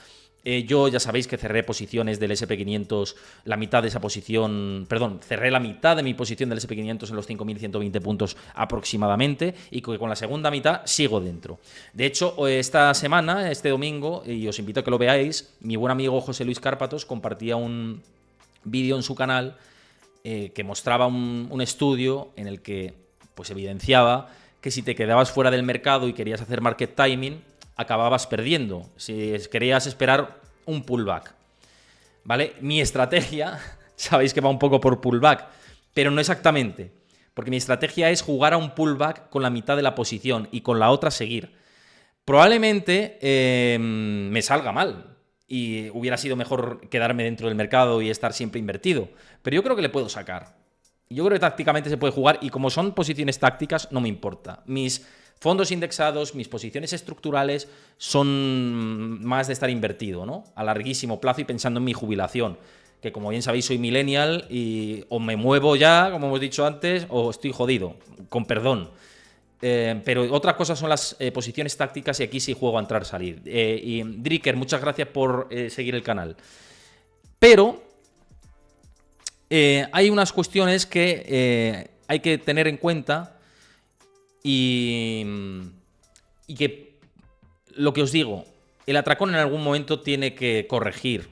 Yo ya sabéis que cerré posiciones del SP500, la mitad de esa posición, perdón, cerré la mitad de mi posición del SP500 en los 5.120 puntos aproximadamente y que con la segunda mitad sigo dentro. De hecho, esta semana, este domingo, y os invito a que lo veáis, mi buen amigo José Luis Cárpatos compartía un vídeo en su canal que mostraba un estudio en el que pues evidenciaba que si te quedabas fuera del mercado y querías hacer market timing, acababas perdiendo si querías esperar un pullback, ¿vale? Mi estrategia, sabéis que va un poco por pullback, pero no exactamente, porque mi estrategia es jugar a un pullback con la mitad de la posición y con la otra seguir. Probablemente me salga mal y hubiera sido mejor quedarme dentro del mercado y estar siempre invertido, pero yo creo que le puedo sacar. Yo creo que tácticamente se puede jugar y como son posiciones tácticas no me importa. Mis fondos indexados, mis posiciones estructurales son más de estar invertido, ¿no? A larguísimo plazo y pensando en mi jubilación. Que como bien sabéis soy millennial y o me muevo ya, como hemos dicho antes, o estoy jodido, con perdón. Pero otra cosa son las posiciones tácticas y aquí sí juego a entrar-salir. Y Dricker, muchas gracias por seguir el canal. Pero hay unas cuestiones que hay que tener en cuenta y que, lo que os digo, el atracón en algún momento tiene que corregir.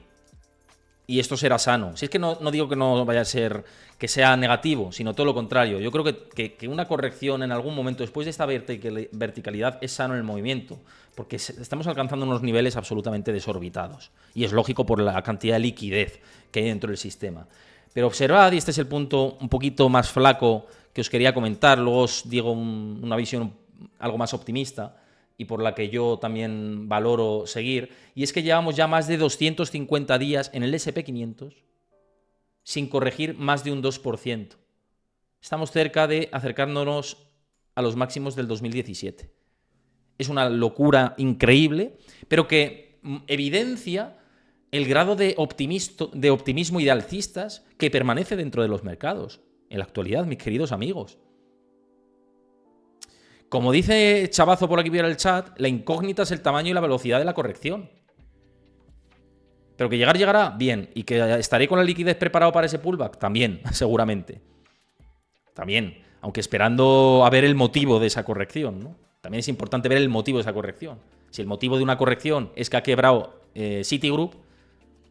Y esto será sano. Si es que no digo que no vaya a ser que sea negativo, sino todo lo contrario. Yo creo que una corrección en algún momento, después de esta verticalidad, es sano en el movimiento. Porque estamos alcanzando unos niveles absolutamente desorbitados. Y es lógico por la cantidad de liquidez que hay dentro del sistema. Pero observad, y este es el punto un poquito más flaco que os quería comentar, luego os digo una visión algo más optimista y por la que yo también valoro seguir, y es que llevamos ya más de 250 días en el SP500 sin corregir más de un 2%. Estamos cerca de acercándonos a los máximos del 2017. Es una locura increíble, pero que evidencia el grado de optimismo y de alcistas que permanece dentro de los mercados en la actualidad, mis queridos amigos. Como dice Chavazo por aquí vía el chat, la incógnita es el tamaño y la velocidad de la corrección. Pero que llegará, bien. Y que estaré con la liquidez preparado para ese pullback, también, seguramente. También, aunque esperando a ver el motivo de esa corrección, ¿no? También es importante ver el motivo de esa corrección. Si el motivo de una corrección es que ha quebrado Citigroup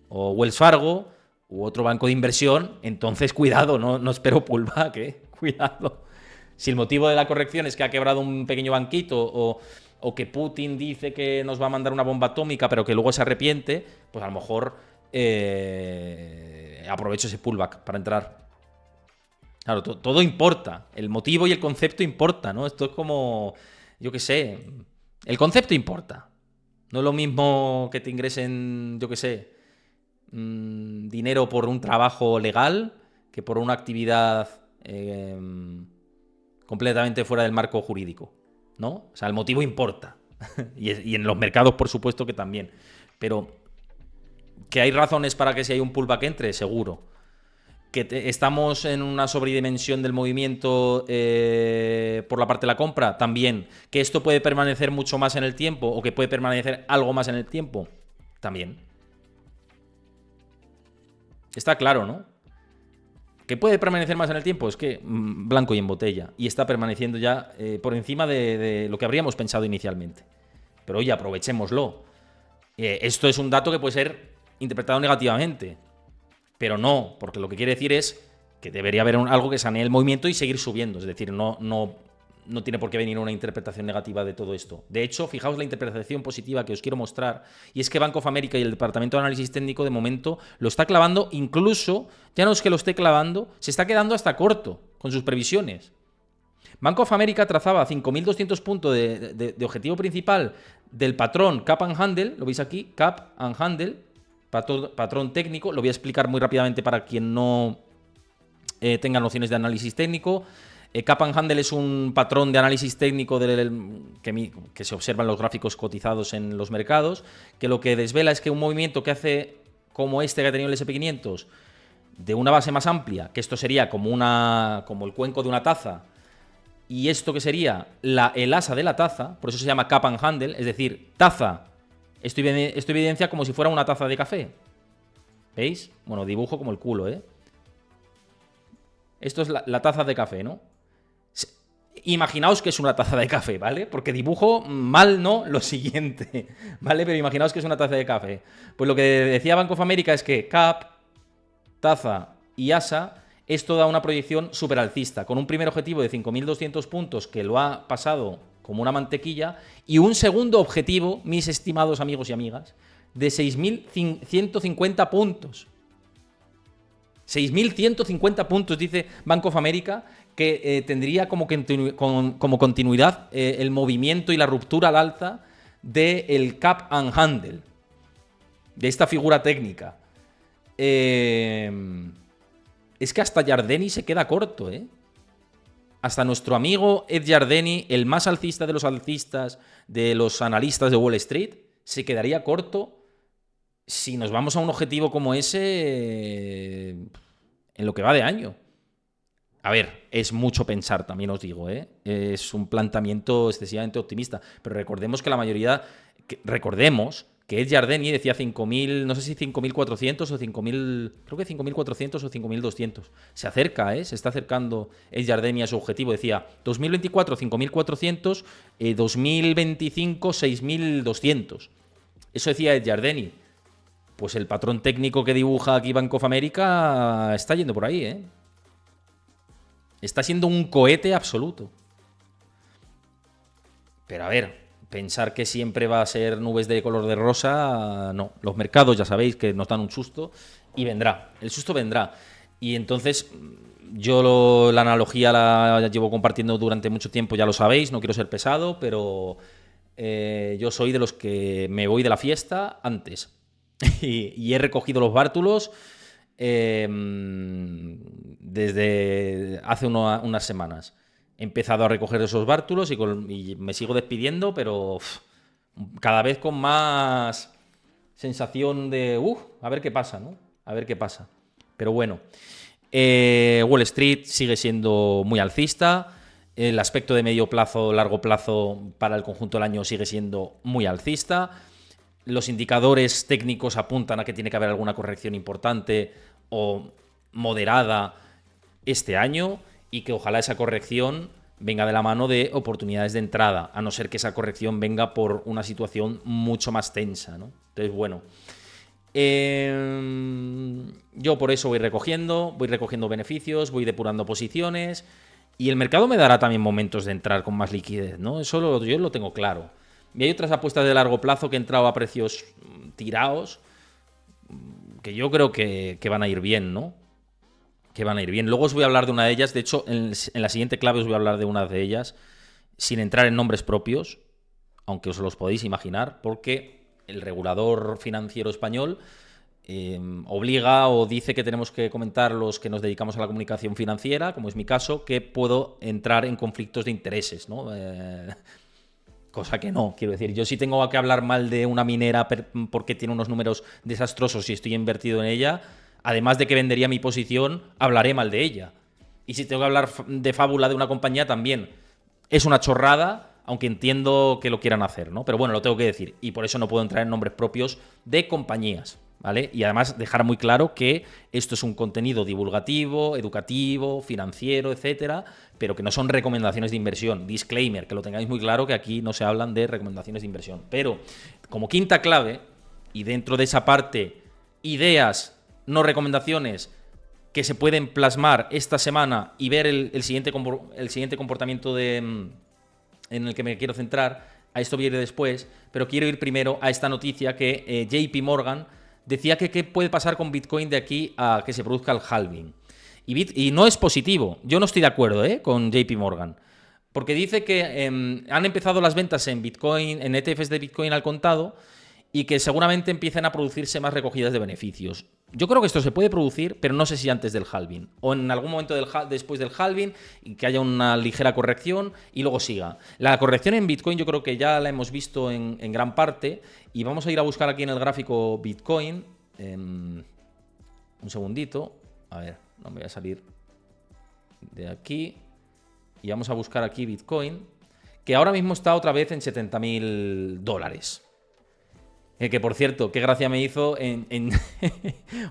o Wells Fargo u otro banco de inversión, entonces cuidado, no espero pullback, cuidado. Si el motivo de la corrección es que ha quebrado un pequeño banquito o que Putin dice que nos va a mandar una bomba atómica pero que luego se arrepiente, pues a lo mejor aprovecho ese pullback para entrar. Claro, todo importa. El motivo y el concepto importa, ¿no? Esto es como, yo qué sé, el concepto importa. No es lo mismo que te ingresen, yo qué sé, dinero por un trabajo legal que por una actividad completamente fuera del marco jurídico, ¿no? O sea, el motivo importa. y en los mercados, por supuesto que también. Pero que hay razones para que si hay un pullback entre, seguro. Que estamos en una sobredimensión del movimiento por la parte de la compra, también. Que esto puede permanecer mucho más en el tiempo o que puede permanecer algo más en el tiempo, también. Está claro, ¿no? ¿Que puede permanecer más en el tiempo? Es que blanco y en botella. Y está permaneciendo ya por encima de lo que habríamos pensado inicialmente. Pero oye, aprovechémoslo. Esto es un dato que puede ser interpretado negativamente. Pero no, porque lo que quiere decir es que debería haber algo que sanee el movimiento y seguir subiendo. Es decir, no tiene por qué venir una interpretación negativa de todo esto. De hecho, fijaos la interpretación positiva que os quiero mostrar, y es que Bank of America y el Departamento de Análisis Técnico de momento lo está clavando, incluso, ya no es que lo esté clavando, se está quedando hasta corto con sus previsiones. Bank of America trazaba 5.200 puntos de objetivo principal del patrón Cap and Handle, lo veis aquí, Cap and Handle, patrón técnico, lo voy a explicar muy rápidamente para quien no tenga nociones de análisis técnico. Cap and Handle es un patrón de análisis técnico que se observa en los gráficos cotizados en los mercados, que lo que desvela es que un movimiento que hace como este que ha tenido el S&P500, de una base más amplia, que esto sería como el cuenco de una taza, y esto que sería el asa de la taza, por eso se llama Cap and Handle, es decir, taza. Esto evidencia como si fuera una taza de café. ¿Veis? Bueno, dibujo como el culo, ¿eh? Esto es la taza de café, ¿no? Imaginaos que es una taza de café, ¿vale? Porque dibujo mal, ¿no? Lo siguiente, ¿vale? Pero imaginaos que es una taza de café. Pues lo que decía Bank of America es que Cap, taza y asa, esto da una proyección súper alcista, con un primer objetivo de 5.200 puntos que lo ha pasado como una mantequilla, y un segundo objetivo, mis estimados amigos y amigas, de 6.150 puntos. 6.150 puntos, dice Bank of America, que tendría como continuidad el movimiento y la ruptura al alza del Cap and Handle, de esta figura técnica. Es que hasta Yardeni se queda corto, ¿eh? Hasta nuestro amigo Ed Yardeni, el más alcista de los alcistas, de los analistas de Wall Street, se quedaría corto si nos vamos a un objetivo como ese en lo que va de año. A ver, es mucho pensar, también os digo, ¿eh? Es un planteamiento excesivamente optimista, pero recordemos que la mayoría, recordemos que Ed Yardeni decía 5.000, no sé si 5.400 o 5.000, creo que 5.400 o 5.200. Se acerca, se está acercando Ed Yardeni a su objetivo. Decía 2024 5.400, 2025 6.200. Eso decía Ed Yardeni. Pues el patrón técnico que dibuja aquí Bank of America está yendo por ahí, ¿eh? Está siendo un cohete absoluto. Pero a ver, pensar que siempre va a ser nubes de color de rosa, no. Los mercados ya sabéis que nos dan un susto y vendrá. El susto vendrá. Y entonces yo la analogía la llevo compartiendo durante mucho tiempo, ya lo sabéis, no quiero ser pesado, pero yo soy de los que me voy de la fiesta antes. y he recogido los bártulos desde hace unas semanas. He empezado a recoger esos bártulos y me sigo despidiendo, pero cada vez con más sensación de a ver qué pasa, ¿no? A ver qué pasa. Pero bueno, Wall Street sigue siendo muy alcista. El aspecto de medio plazo, largo plazo para el conjunto del año sigue siendo muy alcista. Los indicadores técnicos apuntan a que tiene que haber alguna corrección importante o moderada este año, y que ojalá esa corrección venga de la mano de oportunidades de entrada, a no ser que esa corrección venga por una situación mucho más tensa, ¿no? Entonces, bueno, yo por eso voy recogiendo beneficios, voy depurando posiciones, y el mercado me dará también momentos de entrar con más liquidez, ¿no? Eso yo lo tengo claro. Y hay otras apuestas de largo plazo que he entrado a precios tirados, que yo creo que van a ir bien, ¿no? Que van a ir bien. Luego os voy a hablar de una de ellas. De hecho, en la siguiente clave os voy a hablar de una de ellas, sin entrar en nombres propios, aunque os los podéis imaginar, porque el regulador financiero español obliga o dice que tenemos que comentar, los que nos dedicamos a la comunicación financiera, como es mi caso, que puedo entrar en conflictos de intereses, ¿no? Cosa que no, quiero decir, yo sí tengo que hablar mal de una minera porque tiene unos números desastrosos y estoy invertido en ella, además de que vendería mi posición, hablaré mal de ella. Y si tengo que hablar de fábula de una compañía, también es una chorrada, aunque entiendo que lo quieran hacer, ¿no? Pero bueno, lo tengo que decir, y por eso no puedo entrar en nombres propios de compañías, ¿vale? Y además dejar muy claro que esto es un contenido divulgativo, educativo, financiero, etcétera, pero que no son recomendaciones de inversión. Disclaimer, que lo tengáis muy claro, que aquí no se hablan de recomendaciones de inversión. Pero como quinta clave, y dentro de esa parte, ideas, no recomendaciones, que se pueden plasmar esta semana y ver el siguiente comportamiento en el que me quiero centrar. A esto voy a ir después, pero quiero ir primero a esta noticia que JP Morgan decía que qué puede pasar con Bitcoin de aquí a que se produzca el halving. Y no es positivo. Yo no estoy de acuerdo con JP Morgan. Porque dice que han empezado las ventas en Bitcoin, en ETFs de Bitcoin al contado, y que seguramente empiecen a producirse más recogidas de beneficios. Yo creo que esto se puede producir, pero no sé si antes del halving o en algún momento después del halving, y que haya una ligera corrección y luego siga. La corrección en Bitcoin yo creo que ya la hemos visto en gran parte, y vamos a ir a buscar aquí en el gráfico Bitcoin. Un segundito. A ver, no me voy a salir de aquí. Y vamos a buscar aquí Bitcoin, que ahora mismo está otra vez en $70.000. Que por cierto, qué gracia me hizo en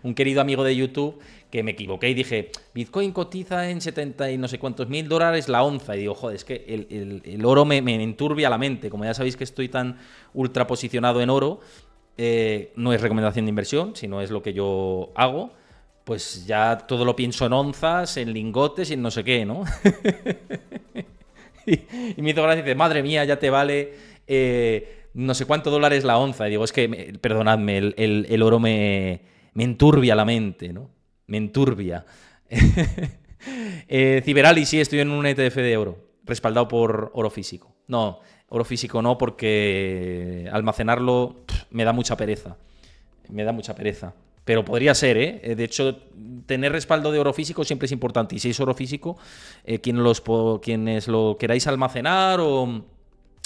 un querido amigo de YouTube, que me equivoqué y dije, Bitcoin cotiza en 70 y no sé cuántos $1.000 la onza. Y digo, joder, es que el oro me enturbia la mente. Como ya sabéis que estoy tan ultra posicionado en oro, no es recomendación de inversión, sino es lo que yo hago. Pues ya todo lo pienso en onzas, en lingotes y en no sé qué, ¿no? y me hizo gracia y dice, madre mía, ya te vale no sé cuánto $, la onza. Y digo, es que, perdonadme, el oro me enturbia la mente, ¿no? Me enturbia. Ciberali, sí, estoy en un ETF de oro, respaldado por oro físico. No, oro físico no, porque almacenarlo me da mucha pereza. Me da mucha pereza. Pero podría ser, ¿eh? De hecho, tener respaldo de oro físico siempre es importante. Y si es oro físico, quienes lo queráis almacenar o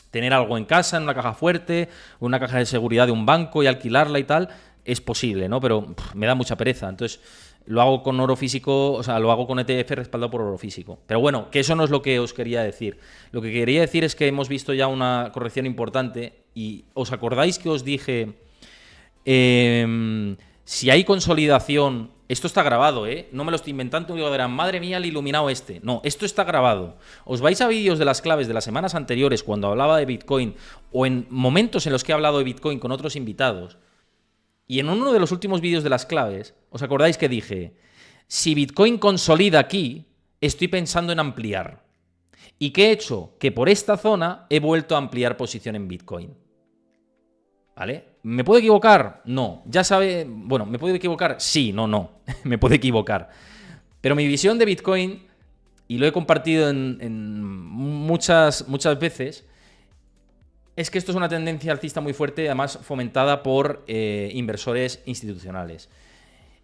tener algo en casa, en una caja fuerte, una caja de seguridad de un banco y alquilarla y tal, es posible, ¿no? Pero me da mucha pereza. Entonces, lo hago con oro físico, o sea, lo hago con ETF respaldado por oro físico. Pero bueno, que eso no es lo que os quería decir. Lo que quería decir es que hemos visto ya una corrección importante y ¿os acordáis que os dije... si hay consolidación, esto está grabado, no me lo estoy inventando, digo, dirán, madre mía, el iluminado este. No, esto está grabado. Os vais a vídeos de las claves de las semanas anteriores cuando hablaba de Bitcoin o en momentos en los que he hablado de Bitcoin con otros invitados. Y en uno de los últimos vídeos de las claves, ¿os acordáis que dije, si Bitcoin consolida aquí, estoy pensando en ampliar? ¿Y qué he hecho? Que por esta zona he vuelto a ampliar posición en Bitcoin. ¿Vale? ¿Me puedo equivocar? No. Ya sabe... Bueno, ¿me puedo equivocar? Sí, no. Me puedo equivocar. Pero mi visión de Bitcoin, y lo he compartido en muchas veces, es que esto es una tendencia alcista muy fuerte, además fomentada por inversores institucionales.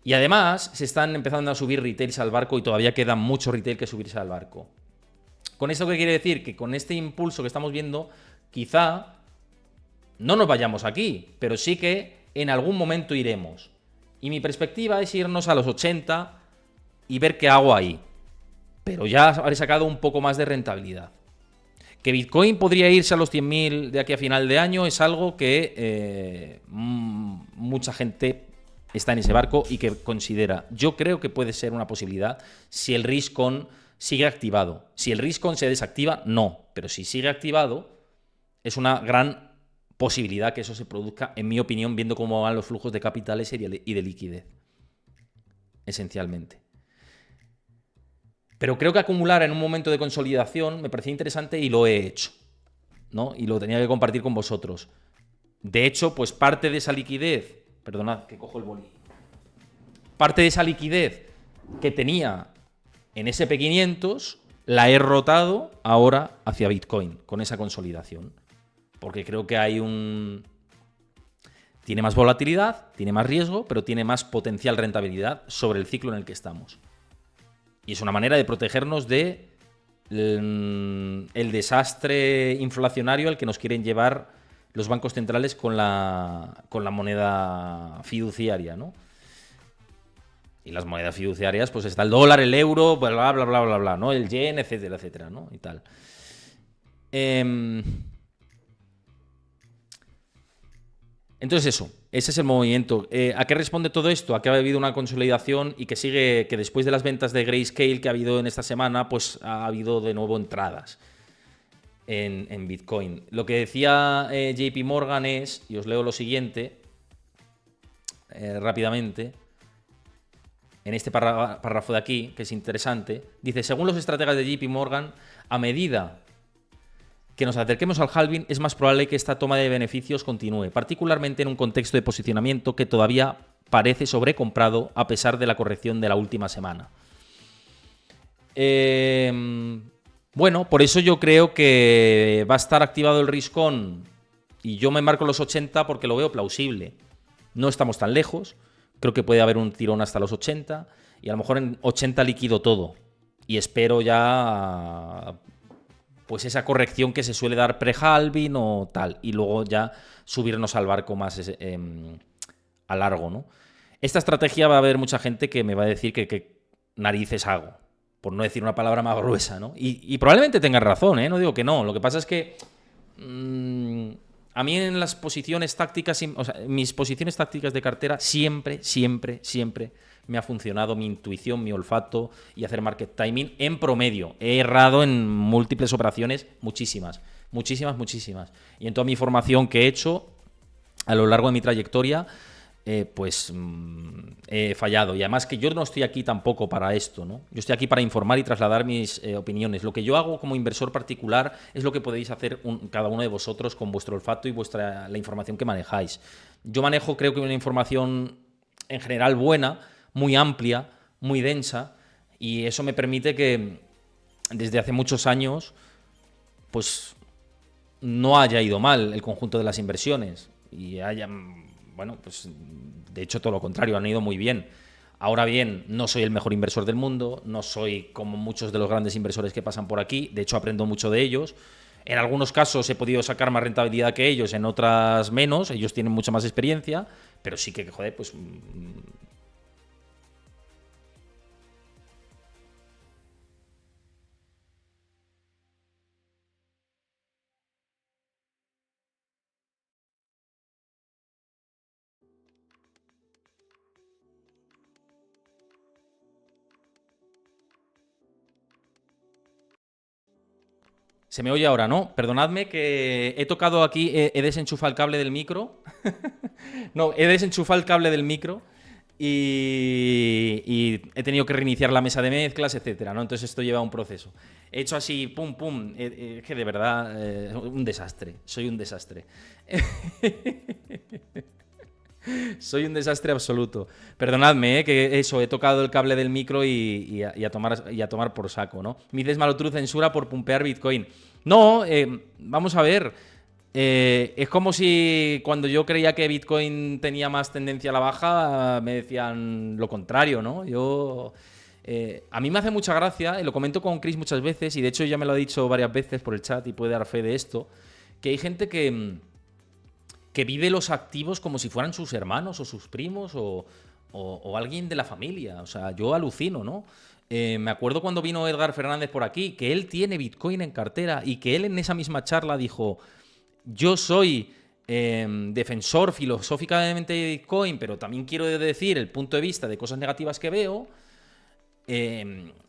Y además se están empezando a subir retails al barco y todavía queda mucho retail que subirse al barco. ¿Con esto qué quiere decir? Que con este impulso que estamos viendo, quizá... no nos vayamos aquí, pero sí que en algún momento iremos. Y mi perspectiva es irnos a los 80 y ver qué hago ahí. Pero ya habré sacado un poco más de rentabilidad. Que Bitcoin podría irse a los 100.000 de aquí a final de año es algo que mucha gente está en ese barco y que considera. Yo creo que puede ser una posibilidad si el risk-on sigue activado. Si el risk-on se desactiva, no. Pero si sigue activado, es una gran posibilidad que eso se produzca, en mi opinión, viendo cómo van los flujos de capitales y de liquidez, esencialmente. Pero creo que acumular en un momento de consolidación me parecía interesante y lo he hecho, ¿no? Y lo tenía que compartir con vosotros. De hecho, pues parte de esa liquidez, perdonad que cojo el boli, parte de esa liquidez que tenía en SP500 la he rotado ahora hacia Bitcoin con esa consolidación. Porque creo que tiene más volatilidad, tiene más riesgo, pero tiene más potencial rentabilidad sobre el ciclo en el que estamos. Y es una manera de protegernos de el desastre inflacionario al que nos quieren llevar los bancos centrales con la moneda fiduciaria, ¿no? Y las monedas fiduciarias, pues está el dólar, el euro, bla, bla, bla, bla, bla, ¿no? El yen, etcétera, etcétera, ¿no? Y tal. Entonces eso, ese es el movimiento. ¿A qué responde todo esto? A que ha habido una consolidación y que sigue, que después de las ventas de Grayscale que ha habido en esta semana, pues ha habido de nuevo entradas en Bitcoin. Lo que decía JP Morgan es, y os leo lo siguiente rápidamente, en este párrafo de aquí, que es interesante, dice, según los estrategas de JP Morgan, a medida que nos acerquemos al halving, es más probable que esta toma de beneficios continúe, particularmente en un contexto de posicionamiento que todavía parece sobrecomprado a pesar de la corrección de la última semana. Bueno, por eso yo creo que va a estar activado el risk-on y yo me marco los 80 porque lo veo plausible. No estamos tan lejos, creo que puede haber un tirón hasta los 80 y a lo mejor en 80 liquido todo y espero ya pues esa corrección que se suele dar pre-halving o tal, y luego ya subirnos al barco más a largo, ¿no? Esta estrategia va a haber mucha gente que me va a decir que narices hago, por no decir una palabra más gruesa, ¿no? Y probablemente tengan razón, ¿eh? No digo que no. Lo que pasa es que a mí en las posiciones tácticas, o sea, mis posiciones tácticas de cartera siempre me ha funcionado mi intuición, mi olfato y hacer market timing en promedio. He errado en múltiples operaciones, muchísimas. Y en toda mi formación que he hecho a lo largo de mi trayectoria, pues he fallado. Y además que yo no estoy aquí tampoco para esto, ¿no? Yo estoy aquí para informar y trasladar mis opiniones. Lo que yo hago como inversor particular es lo que podéis hacer cada uno de vosotros con vuestro olfato y la información que manejáis. Yo manejo, creo que una información en general buena, muy amplia, muy densa, y eso me permite que desde hace muchos años pues no haya ido mal el conjunto de las inversiones y bueno, pues de hecho todo lo contrario, han ido muy bien. Ahora bien, no soy el mejor inversor del mundo, no soy como muchos de los grandes inversores que pasan por aquí, de hecho aprendo mucho de ellos. En algunos casos he podido sacar más rentabilidad que ellos, en otras menos, ellos tienen mucha más experiencia, pero sí que, joder, pues se me oye ahora, ¿no? Perdonadme que he tocado aquí, he desenchufado el cable del micro. No, he desenchufado el cable del micro y he tenido que reiniciar la mesa de mezclas, etcétera, ¿no? Entonces esto lleva un proceso. He hecho así, pum, pum, que de verdad, un desastre. Soy un desastre. Soy un desastre absoluto. Perdonadme, que eso, he tocado el cable del micro y a tomar por saco, ¿no? Me dices Malotru censura por pumpear Bitcoin. No, vamos a ver. Es como si cuando yo creía que Bitcoin tenía más tendencia a la baja, me decían lo contrario, ¿no? A mí me hace mucha gracia, y lo comento con Chris muchas veces, y de hecho ya me lo ha dicho varias veces por el chat y puede dar fe de esto, que hay gente que vive los activos como si fueran sus hermanos o sus primos o alguien de la familia. O sea, yo alucino, ¿no? Me acuerdo cuando vino Edgar Fernández por aquí, que él tiene Bitcoin en cartera y que él en esa misma charla dijo, yo soy defensor filosóficamente de Bitcoin, pero también quiero decir el punto de vista de cosas negativas que veo.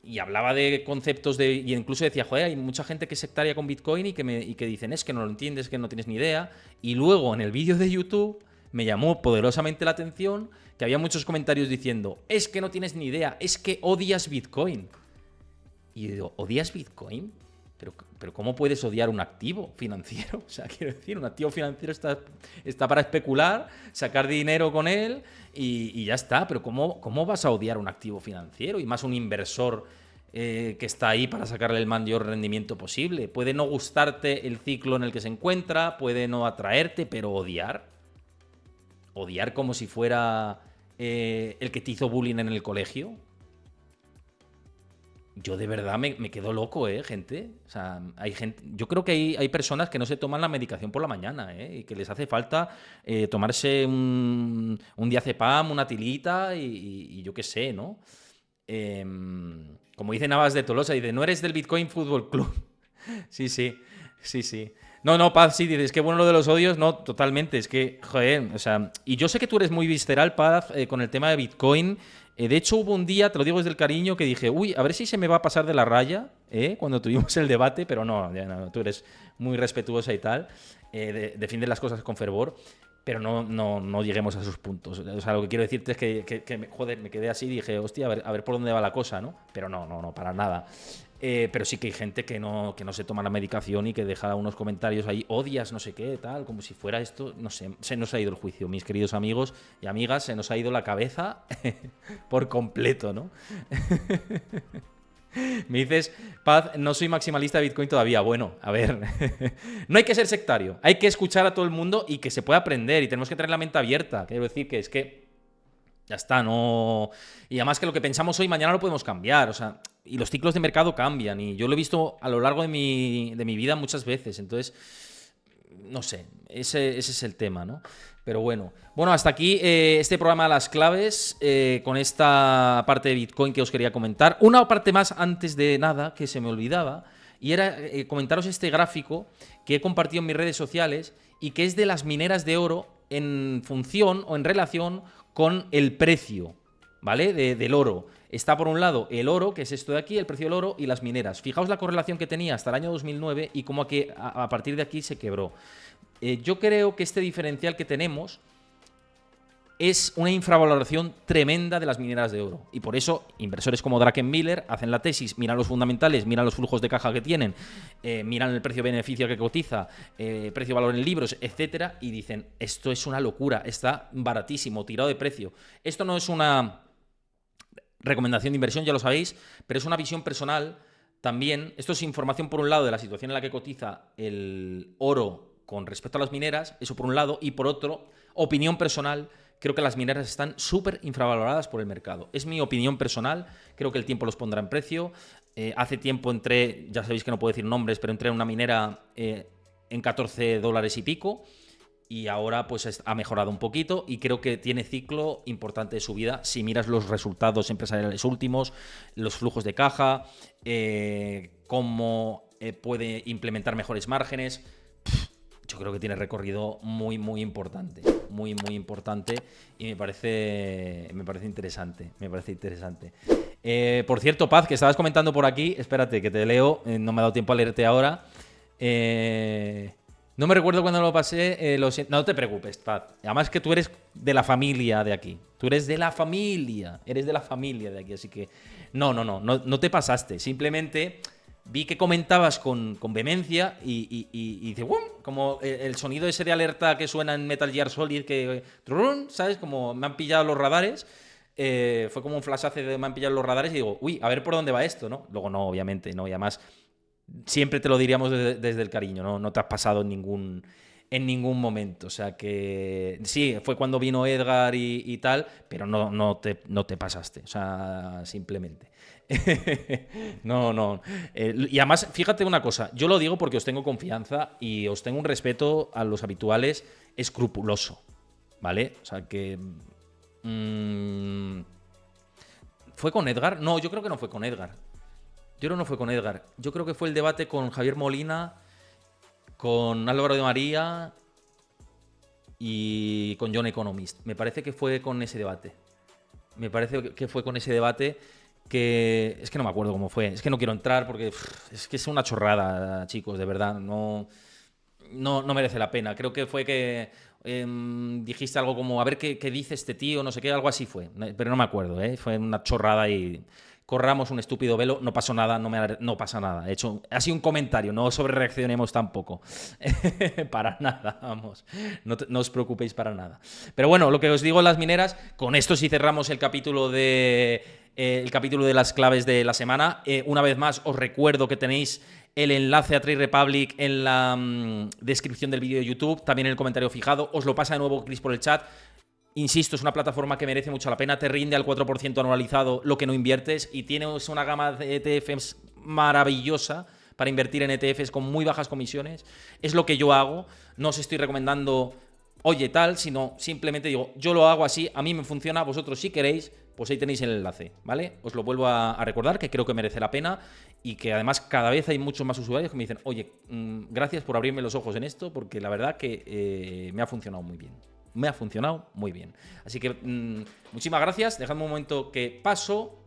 Y hablaba de conceptos y incluso decía, joder, hay mucha gente que es sectaria con Bitcoin y que dicen, es que no lo entiendes, que no tienes ni idea. Y luego en el vídeo de YouTube me llamó poderosamente la atención que había muchos comentarios diciendo, es que no tienes ni idea, es que odias Bitcoin. Y yo digo, ¿odias Bitcoin? Pero ¿cómo puedes odiar un activo financiero? O sea, quiero decir, un activo financiero está para especular, sacar dinero con él y ya está. Pero ¿cómo vas a odiar un activo financiero? Y más un inversor que está ahí para sacarle el mayor rendimiento posible. Puede no gustarte el ciclo en el que se encuentra, puede no atraerte, pero odiar. Odiar como si fuera el que te hizo bullying en el colegio. Yo de verdad me quedo loco, gente. O sea, hay gente. Yo creo que hay personas que no se toman la medicación por la mañana, y que les hace falta tomarse un diazepam, una tilita y yo qué sé, ¿no? Como dice Navas de Tolosa, dice, no eres del Bitcoin Fútbol Club. Sí, sí, sí, sí. No, no, Paz, sí, dices, qué bueno lo de los odios. No, totalmente. Es que, joder, o sea, y yo sé que tú eres muy visceral, Paz, con el tema de Bitcoin. De hecho, hubo un día, te lo digo desde el cariño, que dije, uy, a ver si se me va a pasar de la raya, cuando tuvimos el debate, pero no, ya no, tú eres muy respetuosa y tal, defiendes las cosas con fervor, pero no lleguemos a esos puntos. O sea, lo que quiero decirte es que joder, me quedé así y dije, hostia, a ver por dónde va la cosa, ¿no? Pero no, para nada. Pero sí que hay gente que no se toma la medicación y que deja unos comentarios ahí, odias no sé qué, tal, como si fuera esto, no sé, se nos ha ido el juicio, mis queridos amigos y amigas, se nos ha ido la cabeza por completo, ¿no? Me dices, Paz, no soy maximalista de Bitcoin todavía. Bueno, a ver, no hay que ser sectario, hay que escuchar a todo el mundo y que se pueda aprender y tenemos que tener la mente abierta. Quiero decir que es que ya está, no. Y además que lo que pensamos hoy, mañana lo podemos cambiar. O sea, y los ciclos de mercado cambian. Y yo lo he visto a lo largo de mi vida muchas veces. Entonces, no sé, ese es el tema, ¿no? Pero bueno. Bueno, hasta aquí este programa de las claves, con esta parte de Bitcoin que os quería comentar. Una parte más antes de nada, que se me olvidaba, y era comentaros este gráfico que he compartido en mis redes sociales y que es de las mineras de oro en función o en relación con el precio, ¿vale? Del oro. Está por un lado el oro, que es esto de aquí, el precio del oro, y las mineras. Fijaos la correlación que tenía hasta el año 2009 y cómo a partir de aquí se quebró. Yo creo que este diferencial que tenemos es una infravaloración tremenda de las mineras de oro. Y por eso inversores como Druckenmiller hacen la tesis, miran los fundamentales, miran los flujos de caja que tienen, miran el precio-beneficio que cotiza, precio-valor en libros, etcétera, y dicen, esto es una locura, está baratísimo, tirado de precio. Esto no es una recomendación de inversión, ya lo sabéis, pero es una visión personal también. Esto es información, por un lado, de la situación en la que cotiza el oro con respecto a las mineras, eso por un lado, y por otro, opinión personal. Creo que las mineras están súper infravaloradas por el mercado. Es mi opinión personal, creo que el tiempo los pondrá en precio. Hace tiempo entré, ya sabéis que no puedo decir nombres, pero entré en una minera en 14 dólares y pico, y ahora pues ha mejorado un poquito y creo que tiene ciclo importante de subida si miras los resultados empresariales últimos, los flujos de caja, cómo puede implementar mejores márgenes. Yo creo que tiene recorrido muy, muy importante. Muy, muy importante. Y me parece interesante. Me parece interesante. Por cierto, Paz, que estabas comentando por aquí. Espérate, que te leo. No me ha dado tiempo a leerte ahora. No me recuerdo cuando lo pasé. No te preocupes, Paz. Además que tú eres de la familia de aquí. Tú eres de la familia. Eres de la familia de aquí. Así que no te pasaste. Simplemente vi que comentabas con vehemencia y dice, ¡bum! Como el sonido ese de alerta que suena en Metal Gear Solid, que, ¿sabes? Como me han pillado los radares. Fue como un flashazo de me han pillado los radares y digo, uy, a ver por dónde va esto, ¿no? Luego no, obviamente, ¿no? Y además, siempre te lo diríamos desde el cariño, ¿no? No te has pasado en ningún momento. O sea que sí, fue cuando vino Edgar y tal, pero no te pasaste. O sea, simplemente. No. Y además, fíjate una cosa, yo lo digo porque os tengo confianza y os tengo un respeto a los habituales escrupuloso, ¿vale? O sea que... ¿Fue con Edgar? No, yo creo que no fue con Edgar. Yo creo que no fue con Edgar. Yo creo que fue el debate con Javier Molina, con Álvaro de María y con John Economist. Me parece que fue con ese debate. Que es que no me acuerdo cómo fue. Es que no quiero entrar porque es que es una chorrada, chicos, de verdad. No merece la pena. Creo que fue que dijiste algo como, a ver qué dice este tío, no sé qué, algo así fue. Pero no me acuerdo, ¿eh? Fue una chorrada y corramos un estúpido velo. No pasó nada, no pasa nada. De hecho, ha sido un comentario, no sobrereaccionemos tampoco. Para nada, vamos. No os preocupéis para nada. Pero bueno, lo que os digo en las mineras, con esto sí cerramos el capítulo de las claves de la semana. Una vez más, os recuerdo que tenéis el enlace a Trade Republic en la descripción del vídeo de YouTube, también en el comentario fijado. Os lo pasa de nuevo Chris por el chat. Insisto, es una plataforma que merece mucho la pena. Te rinde al 4% anualizado lo que no inviertes y tienes una gama de ETFs maravillosa para invertir en ETFs con muy bajas comisiones. Es lo que yo hago. No os estoy recomendando, oye, tal, sino simplemente digo, yo lo hago así, a mí me funciona, vosotros si queréis, pues ahí tenéis el enlace, ¿vale? Os lo vuelvo a recordar, que creo que merece la pena y que además cada vez hay muchos más usuarios que me dicen, oye, gracias por abrirme los ojos en esto, porque la verdad que me ha funcionado muy bien. Me ha funcionado muy bien. Así que muchísimas gracias. Dejadme un momento que paso